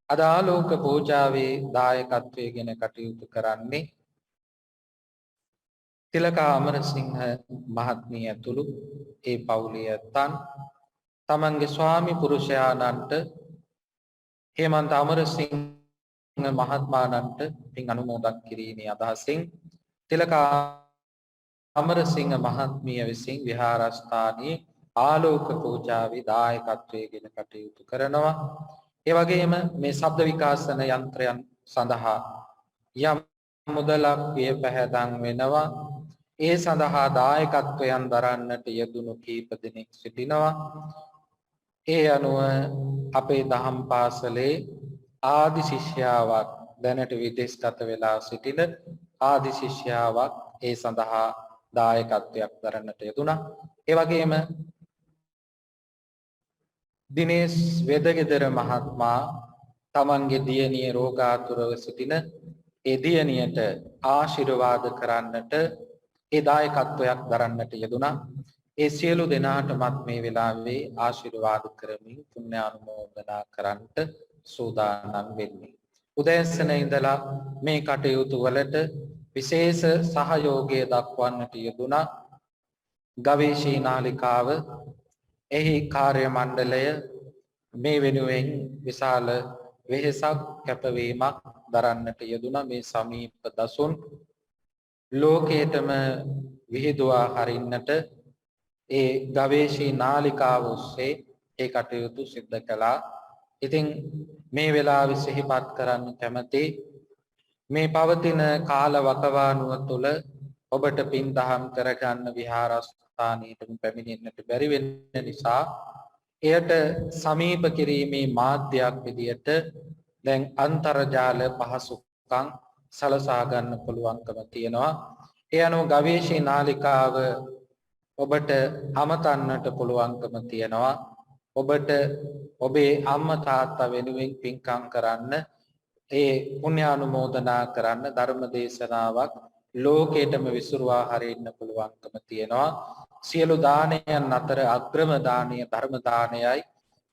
අද ආලෝක පූජාවේ දායකත්වය ගෙන කටයුතු කරන්නේ තිලකා අමරසිංහ මහත්මිය ඇතුළු ඒ පවුලේ ඇත්තන් තමන්ගේ ස්වාමි පුරුෂයාණන්ට හේමන්ත අමරසිංහ මහත්මයාණන්ට පින් අනුමෝදන් කිරීමේ අදහසින් තිලකා අමරසිංහ මහත්මිය විසින් විහාරස්ථානයේ ආලෝක පූජාවේ දායකත්වයේ ගෙන කටයුතු කරනවා. ඒ වගේම මේ ශබ්ද විකාශන යන්ත්‍රයන් සඳහා යම් මුදලක් විය පැහැදන් වෙනවා. ඒ සඳහා දායකත්වයන් දරන්නට යෙදුණු කීප දෙනෙක් සිටිනවා. ඒ අනුව අපේ දහම් පාසලේ ආදි ශිෂ්‍යාවක් දැනට විදේශගත වෙලා සිටින ආදි ශිෂ්‍යාවක් ඒ සඳහා දායකත්වයක් දරන්නට යෙදුණා. ඒ වගේම දිනේෂ් වෙදගෙදර මහත්මයා තමන්ගේ දියණිය රෝගාතුරව සිටින ඒ දියණියට ආශිර්වාද කරන්නට ඒ දායකත්වයක් දරන්නට යෙදුණා. ඒ සියලු දෙනාටමත් මේ වෙලාවේ ආශිර්වාද කරමින් පුණ්‍යානුමෝදනා කරන්නට සූදානම් වෙන්නේ. උදෑසන ඉඳලා මේ කටයුතු වලට විශේෂ සහයෝගය දක්වන්නට යෙදුණා ගවේෂී නාලිකාව, එහි කාර්ය මණ්ඩලය මේ වෙනුවෙන් විශාල වෙහෙසක් කැපවීමක් දරන්නට යෙදුණා. මේ සමීප දසුන් ලෝකයටම විහිදුවා හරින්නට ඒ ගවේෂී නාලිකාව ඔස්සේ ඒ කටයුතු සිද්ධ කළා. ඉතින් මේ වෙලාවේ සිහිපත් කරන්න කැමති මේ පවතින කාල වකවානුව තුළ ඔබට පින් දහම් කරගන්න විහාරස්ථානයට පැමිණෙන්නට බැරි වෙන නිසා එයට සමීප කිරීමේ මාධ්‍යයක් විදියට දැන් අන්තර්ජාල පහසුකම් සලසා ගන්න පුළුවන්කම තියෙනවා. ඒ අනුව ගවේෂී නාලිකාව ඔබට අමතන්නට පුළුවන්කම තියෙනවා. ඔබට ඔබේ අම්මා තාත්තා වෙනුවෙන් පින්කම් කරන්න, ඒ පුණ්‍යානුමෝදනා කරන්න ධර්ම දේශනාවක් ලෝකයටම විසුරුවා හරින්න පුළුවන්කම තියෙනවා. සියලු දානයන් අතර අග්‍රම දානය ධර්ම දානයයි.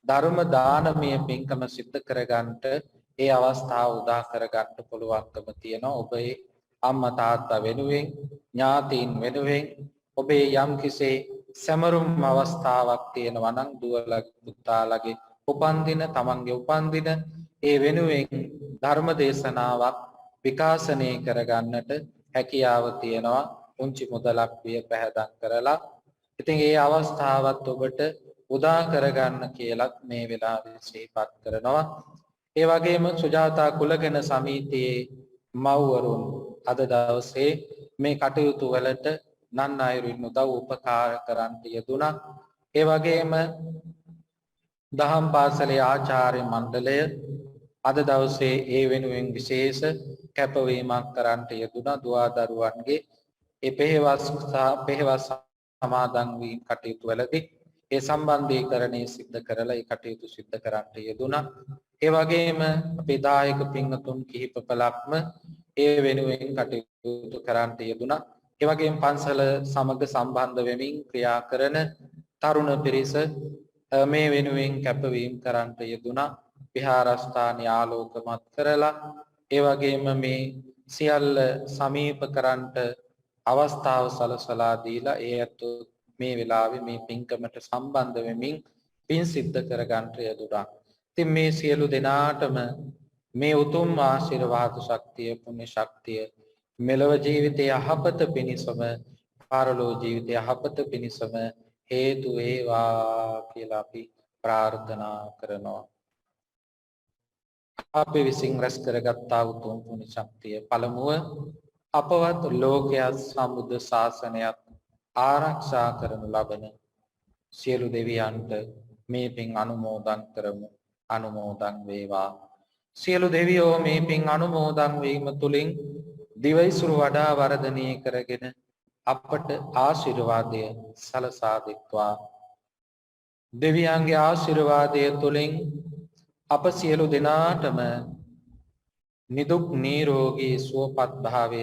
ධර්ම දානමය පින්කම සිද්ධ කරගන්නට ඒ අවස්ථාව උදා කරගන්න පුළුවන්කම තියෙනවා. ඔබේ අම්මා තාත්තා වෙනුවෙන්, ඥාතීන් වෙනුවෙන් ඔබේ යම් කිසි සැමරුම් අවස්ථාවක් තියෙනවා නම් දුවලා පුතාලගේ උපන්දින, තමන්ගේ උපන්දින, ඒ වෙනුවෙන් ධර්ම දේශනාවක් විකාශනය කරගන්නට හැකියාව තියෙනවා. පුංචි මුදලක් විය පැහැදම් කරලා. ඉතින් ඒ අවස්ථාවත් ඔබට උදා කරගන්න කියලත් මේ වෙලාවේ සිහිපත් කරනවා. ඒ වගේම සුජාතා කුලගෙන සමිතියේ මව්වරුන් අද දවසේ මේ කටයුතු වලට නන් අයුරින් උදව් උපකාර කරන්නට යෙදුණා. ඒ වගේම දහම් පාසලේ ආචාර්ය මණ්ඩලය අද දවසේ ඒ වෙනුවෙන් විශේෂ කැපවීමක් කරන්නට යෙදුණා. දුවා දරුවන්ගේ ඒ පෙහෙවස් සමාදන් වීම කටයුතු වලදී ඒ සම්බන්ධීකරණය සිද්ධ කරලා ඒ කටයුතු සිද්ධ කරන්නට යෙදුණා. ඒ වගේම අපේ දායක පින්වතුන් කිහිප පළක්ම ඒ වෙනුවෙන් කටයුතු කරන්නට යෙදුණා. ඒ වගේම පන්සල සමග සම්බන්ධ වෙමින් ක්‍රියා කරන තරුණ පිරිස මේ වෙනුවෙන් කැපවීම කරන්නට යෙදුණා. විහාරස්ථානය ආලෝකමත් කරලා ඒ වගේම මේ සියල්ල සමීප කරන්නට අවස්ථාව සලසලා දීලා ඒ අතු මේ වෙලාවේ මේ පින්කමට සම්බන්ධ වෙමින් පින් සිද්ධ කරගන්නට යෙදුණා. ඉතින් මේ සියලු දෙනාටම මේ උතුම් ආශිර්වාද ශක්තිය, පුණ්‍ය ශක්තිය මෙලොව ජීවිතයේ යහපත පිණිසම, පරලොව ජීවිතයේ යහපත පිණිසම හේතු වේවා කියලා අපි ප්‍රාර්ථනා කරනවා. අපි විසින් රැස් කරගත්තා උතුම් පුණ්‍ය ශක්තිය පළමුව අපවත් ලෝකයක් සම්බුද්ධ ශාසනයත් ආරක්ෂා කරනු ලබන සියලු දෙවියන්ට මේ පින් අනුමෝදන් කරමු. අනුමෝදන් වේවා. සියලු දෙවියෝ මේ පින් අනුමෝදන් වීම තුලින් දිවයිසුරු වඩා වර්ධනය කරගෙන අපට ආශිර්වාදය සලසා දෙත්වා. දෙවියන්ගේ ආශිර්වාදය තුලින් අප සියලු දෙනාටම නිදුක් නිරෝගී සුවපත් භාවය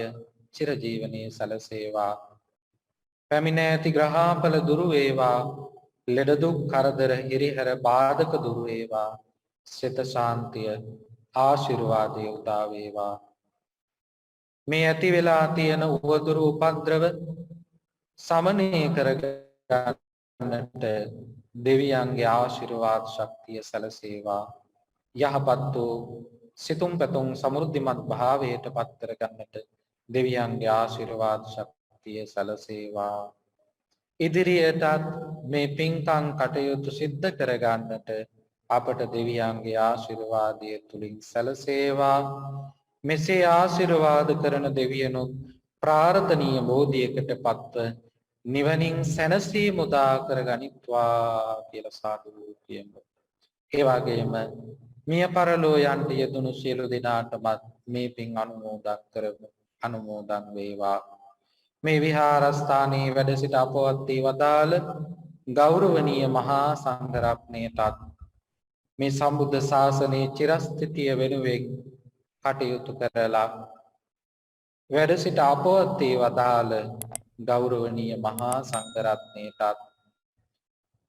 චිරජීවනයේ සලසේවා. පැමිණ ඇති ග්‍රහාපල දුරු වේවා. ලෙඩ දුක් කරදර හිරිහැර බාධක දුරු වේවා. සිත ශාන්තිය ආශිර්වාදය උදා වේවා. මේ ඇති වෙලා තියෙන උවදුරු උපද්‍රව සමනය කරගන්නට දෙවියන්ගේ ආශිර්වාද ශක්තිය සැලසේවා. යහපත් වූ සිතුම් පැතුම් සමෘද්ධිමත් භාවයට පත් කරගන්නට දෙවියන්ගේ ආශිර්වාද ශක්තිය සැලසේවා. ඉදිරියටත් මේ පින්කම් කටයුතු සිද්ධ කරගන්නට අපට දෙවියන්ගේ ආශිර්වාදය තුලින් සැලසේවා. මෙසේ ආශිර්වාද කරන දෙවියනුත් ප්‍රාර්ථනීය බෝධියකට පත්ව නිවනින් සැනසීම උදා කර ගනිත්වා කියලා සාදු කියමු. ඒ වගේම මිය පරලෝ යන්ට යෙදුණු සියලු දෙනාටමත් මේ පින් අනුමෝදන් කරමු. අනුමෝදන් වේවා. මේ විහාරස්ථානයේ වැඩ සිට අපවත් වදාළ ගෞරවනීය මහා සංඝරත්නයටත් මේ සම්බුද්ධ ශාසනයේ චිරස්ථිතිය වෙනුවෙන් කටයුතු කරලා වැඩ සිට අපවත් වදාළ ගෞරවනීය මහා සංඝරත්නයටත්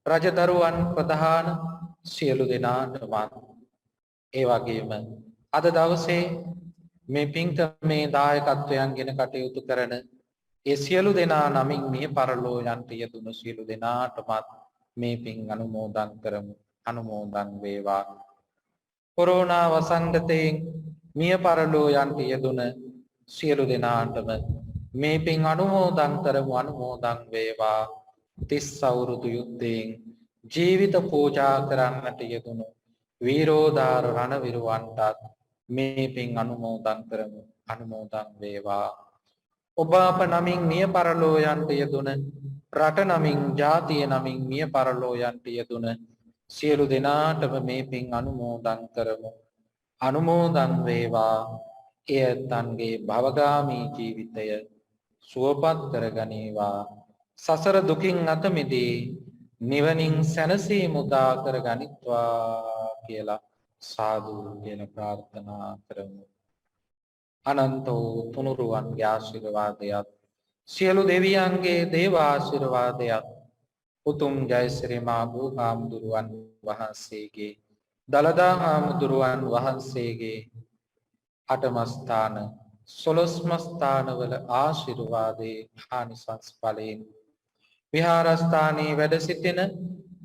රජදරුවන් ප්‍රධාන සියලු දෙනාටමත් ඒ වගේම අද දවසේ මේ පින්කමේ දායකත්වයන්ගෙන කටයුතු කරන ඒ සියලු දෙනා නමින් මිය පරලෝ යන්ට යෙදුණු සියලු දෙනාටමත් මේ පින් අනුමෝදන් කරමු. අනුමෝදන් වේවා. කොරෝනා වසංගතයෙන් මිය පරලෝ යන්ට යෙදුණ සියලු දෙනාටම මේ පින් අනුමෝදන් කරමු. අනුමෝදන් වේවා. 30 අවුරුදු යුද්ධයෙන් ජීවිත පූජා කරන්නට යෙදුණු වීරෝදාර රණවිරුවන්ටත් මේ පින් අනුමෝදන් කරමු. අනුමෝදන් වේවා. ඔබ අප නමින් මිය පරලෝ යන්ට යෙදුණ රට නමින් ජාතිය නමින් මිය පරලෝ යන්ට යෙදුණ සියලු දෙනාටම මේ පින් අනුමෝදන් කරමු. අනුමෝදන් වේවා. එයත්න්ගේ භවගාමී ජීවිතය සුවපත් කරගනීවා. සසර දුකින් අත මිදී නිවනින් සැනසීම උදා කර ගනිත්වා කියලා සාදු කියලා ප්‍රාර්ථනා කරමු. අනන්තෝ තුනුරුවන්ගේ ආශිර්වාදයත් සියලු දෙවියන්ගේ දේව ආශිර්වාදයත් උතුම් ජයශ්‍රී මා බුදුහාමුදුරුවන් වහන්සේගේ දලදා හාමුදුරුවන් වහන්සේගේ අටමස්ථාන සොළොස්මස්ථානවල ආශිර්වාදේ ආනිසංස ඵලයෙන් විහාරස්ථානයේ වැඩ සිටින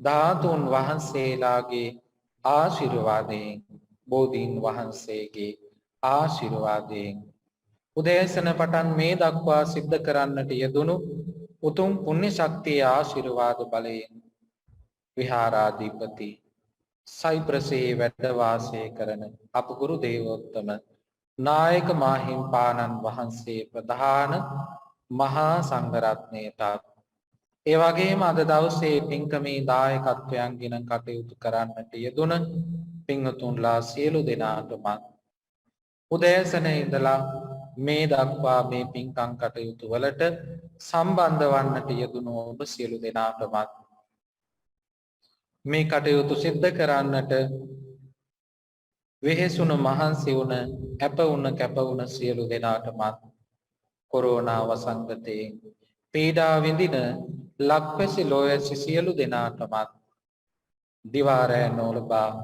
ධාතුන් වහන්සේලාගේ ආශිර්වාදයෙන් බෝධීන් වහන්සේගේ ආශිර්වාදයෙන් උදෑසන පටන් මේ දක්වා සිද්ධ කරන්නට යෙදුණු උතුම් පුණ්‍ය ශක්තිය ආශිර්වාද බලයෙන් විහාරාධිපති සයිප්‍රසේ වැඩ වාසය කරන අප ගුරු දේවෝත්තම නායක මාහිම්පාණන් වහන්සේ ප්‍රධාන මහා සංඝරත්නයටත් ඒ වගේම අද දවසේ පින්කමේ දායකත්වයන්ගෙන කටයුතු කරන්නට යෙදුණ පින්වතුන්ලා සියලු දෙනාටම උදෑසන ඉඳලා මේ දක්වා මේ පින්කම් කටයුතු වලට සම්බන්ධ වන්නට යෙදුණු ඔබ සියලු දෙනාටම මේ කටයුතු සිද්ධ කරන්නට වෙහෙසුණු මහන්සි වුණ අප වුණ කැප වුණ සියලු දෙනාටම කොරෝනා වසංගතයෙන් පීඩා විඳින ලක්වැසි ලෝවැසි සියලු දෙනාටමත් දිවා රෑ නොලබා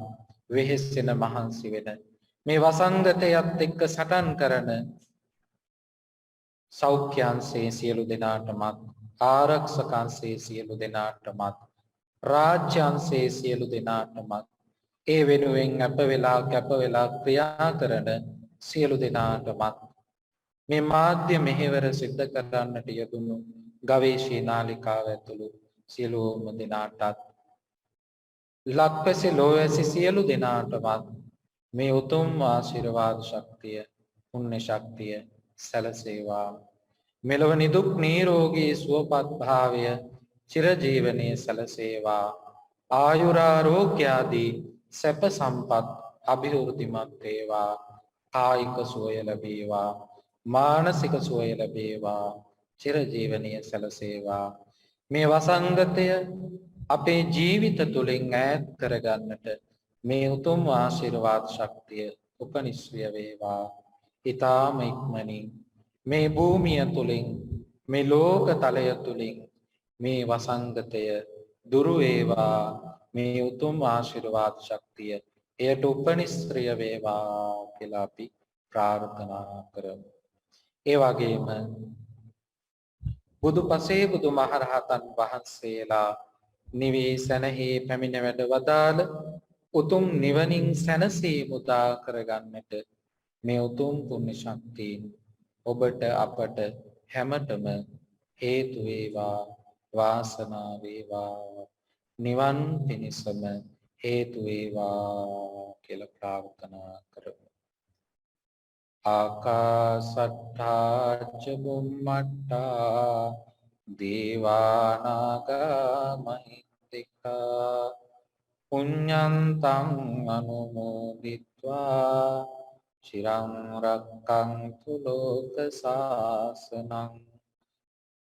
වෙහෙසෙන මහන්සි වෙන මේ වසංගතයත් එක්ක සටන් කරන සෞඛ්‍යංශයේ සියලු දෙනාටමත් ආරක්ෂකංශයේ සියලු දෙනාටමත් රාජ්‍යංශයේ සියලු දෙනාටමත් ඒ වෙනුවෙන් අප වෙලා කැප වෙලා ක්‍රියා කරන සියලු දෙනාටමත් මේ මාධ්‍ය මෙහෙවර සිද්ධ කරන්නට යෙදුණු ගවේෂී නාලිකාව ඇතුළු සියලුම දෙනාටත් ලක්වැසි ලෝවැසි සියලු දෙනාටමත් මේ උතුම් ආශිර්වාද ශක්තිය පුණ්‍ය ශක්තිය සැලසේවා. මෙලොව නිදුක් නිරෝගී සුවපත් භාවය චිරජීවනයේ සැලසේවා. ආයුරාරෝග්‍ය ආදී සැප සම්පත් අභිවෘද්ධිමත් වේවා. කායික සුවය ලැබේවා. මානසික සුවය ලැබේවා. චිරජීවනයේ සැලසේවා. මේ වසංගතය අපේ ජීවිත තුළින් ඈත් කරගන්නට මේ උතුම් ආශිර්වාද ශක්තිය උපනිශ්‍රය වේවා. ඊ타ම ඉක්මනින් මේ භූමිය තුළින් මේ ලෝක තලය තුළින් මේ වසංගතය දුරු වේවා. මේ උතුම් ආශිර්වාද ශක්තිය එයට උපනිශ්‍රය වේවා කියලා අපි ප්‍රාර්ථනා කරමු. ඒ වගේම බුදු පසේ බුදු මහරහතන් වහන්සේලා නිවී සැනහි පැමිණ වැඩ වදාළ උතුම් නිවනින් සැනසීම උදා කරගන්නට මේ උතුම් පුණ්‍ය ශක්තිය ඔබට අපට හැමතෙම හේතු වේවා. වාසනාව වේවා. නිවන් පිණිසම හේතු වේවා කියලා ප්‍රාර්ථනා කරමු. ආකාසට්ඨා ච බුම්මට්ඨා දේවානාගා මහිත්‍තිකා පුඤ්ඤන්තං අනුමෝදිත්වා චිරං රක්ඛන්තු ලෝක සාසනං.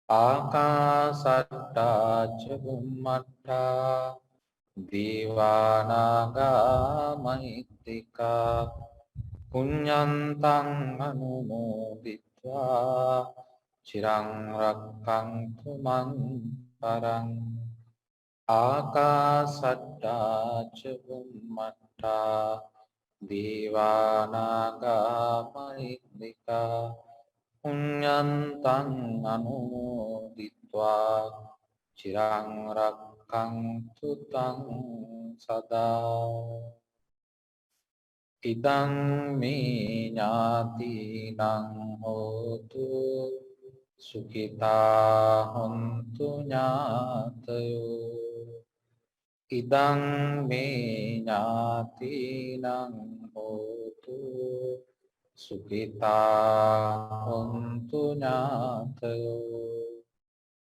ආකාසට්ඨා ච බුම්මට්ඨා දේවානාගා මහිත්‍තිකා පුඤ්ඤන්තං අනුමෝදිත්වා චිරං රක්ඛන්තු මං පරං. ආකාසට්ටා ච බුම්මට්ටා දීවානාගා මහිද්దికා පුඤ්ඤන්තං අනුමෝදිත්වා චිරං රක්ඛන්තු තං සදා ඉදං මේ ඥාතිනං හෝතු සුඛිතා හොන්තු ඥාතයෝ ඉදං මේ ඥාතිනං හෝතු සුඛිතා හොන්තු ඥාතයෝ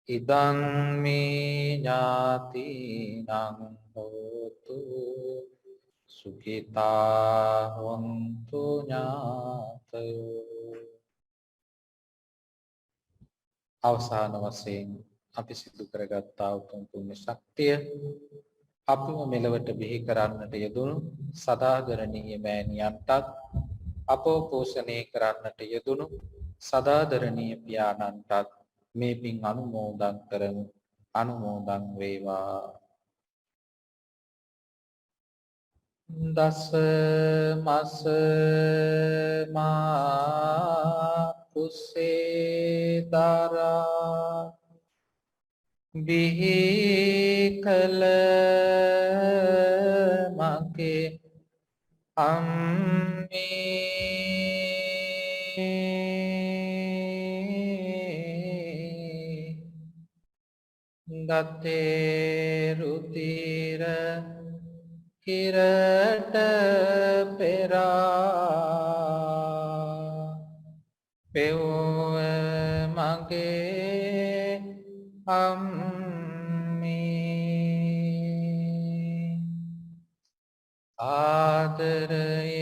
ඉදං මේ ඥාතිනං හෝතු සුඛිතා හොන්තු ඥාතයෝ අවසාන වශයෙන් අපි සිදු කරගත්තා උතුම් පුණ්‍ය ශක්තිය අපිම මෙලවට බිහි කරන්නට යෙදුණු සදාදරණීය මෑණියන්ටත් අපෝ පෝෂණය කරන්නට යෙදුණු සදාදරණීය පියාණන්ටත් මේ පින් අනුමෝදන් කරමු අනුමෝදන් වේවා දස මස මා කුසේ දරා බිහි කල මගේ අම්මේ දතේ රුධිර කිරට පෙරා පෙව්ව මගේ අම්මේ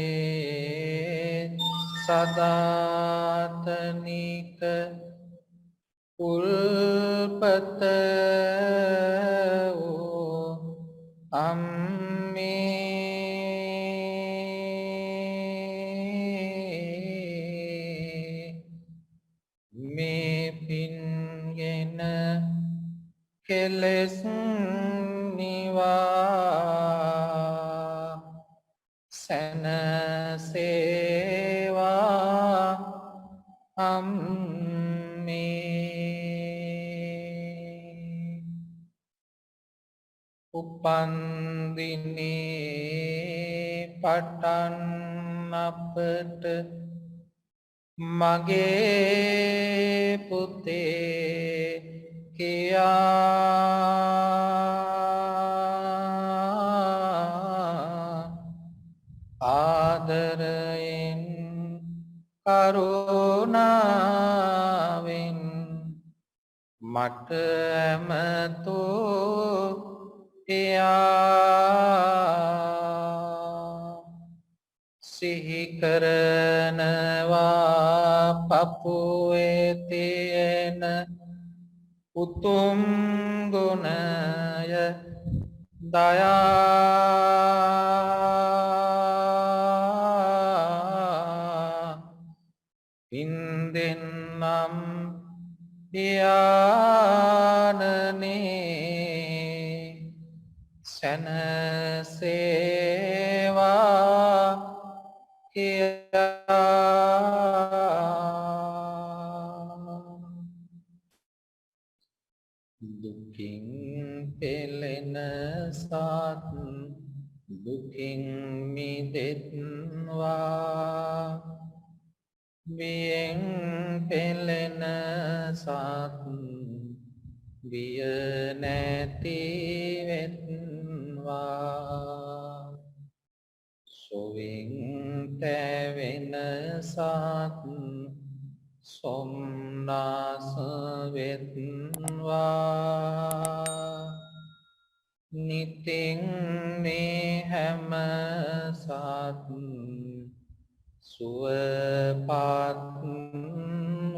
ආදරයේ සදාතනික උල්පත වූ අම්මේ මේ පින්ගෙන කෙලෙස් නිවා සැනසේවා අම්මේ උපන්දිනේ පටන් අපට මගේ පුතේ කියා ආදරයෙන් කරුණාවෙන් මට ඇමතෝ පියා සිහි කරනවා පපුවේ තියෙන උතුම් ගුණය දයා පින්දෙන්නම් පියාණනේ සැනසේවා කියා දුකින් පෙළෙන සත් දුකින් මිදෙත්වා බියෙන් පෙළෙන සත් බිය නැති වෙත්වා සොවින් තැවෙන සත් සොම්නස වෙත්වා නිතින් මේ හැම සත් සුවපත්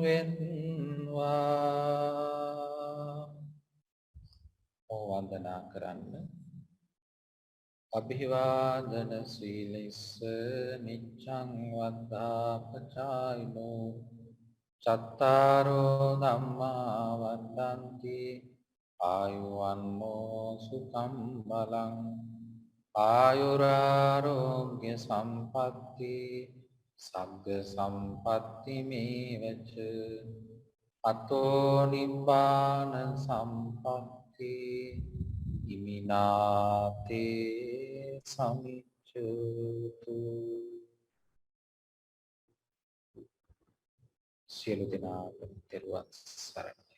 වෙත්වා වන්දනා කරන්න අභිවාදන සීලස්ස නිච්ඡං වද්ධාපචායිනෝ චත්තාරෝ ධම්මා වද්දන්ති ආයුවන්නෝ සුඛං බලං ආයුරාරෝග්‍ය සම්පatti සග්ග සම්පatti මේවච අතෝ නිබ්බාන සම්පatti ඉමිනාතේ සමිච්ඡතු. සියලු දෙනාට තෙරුවන් සරණයි.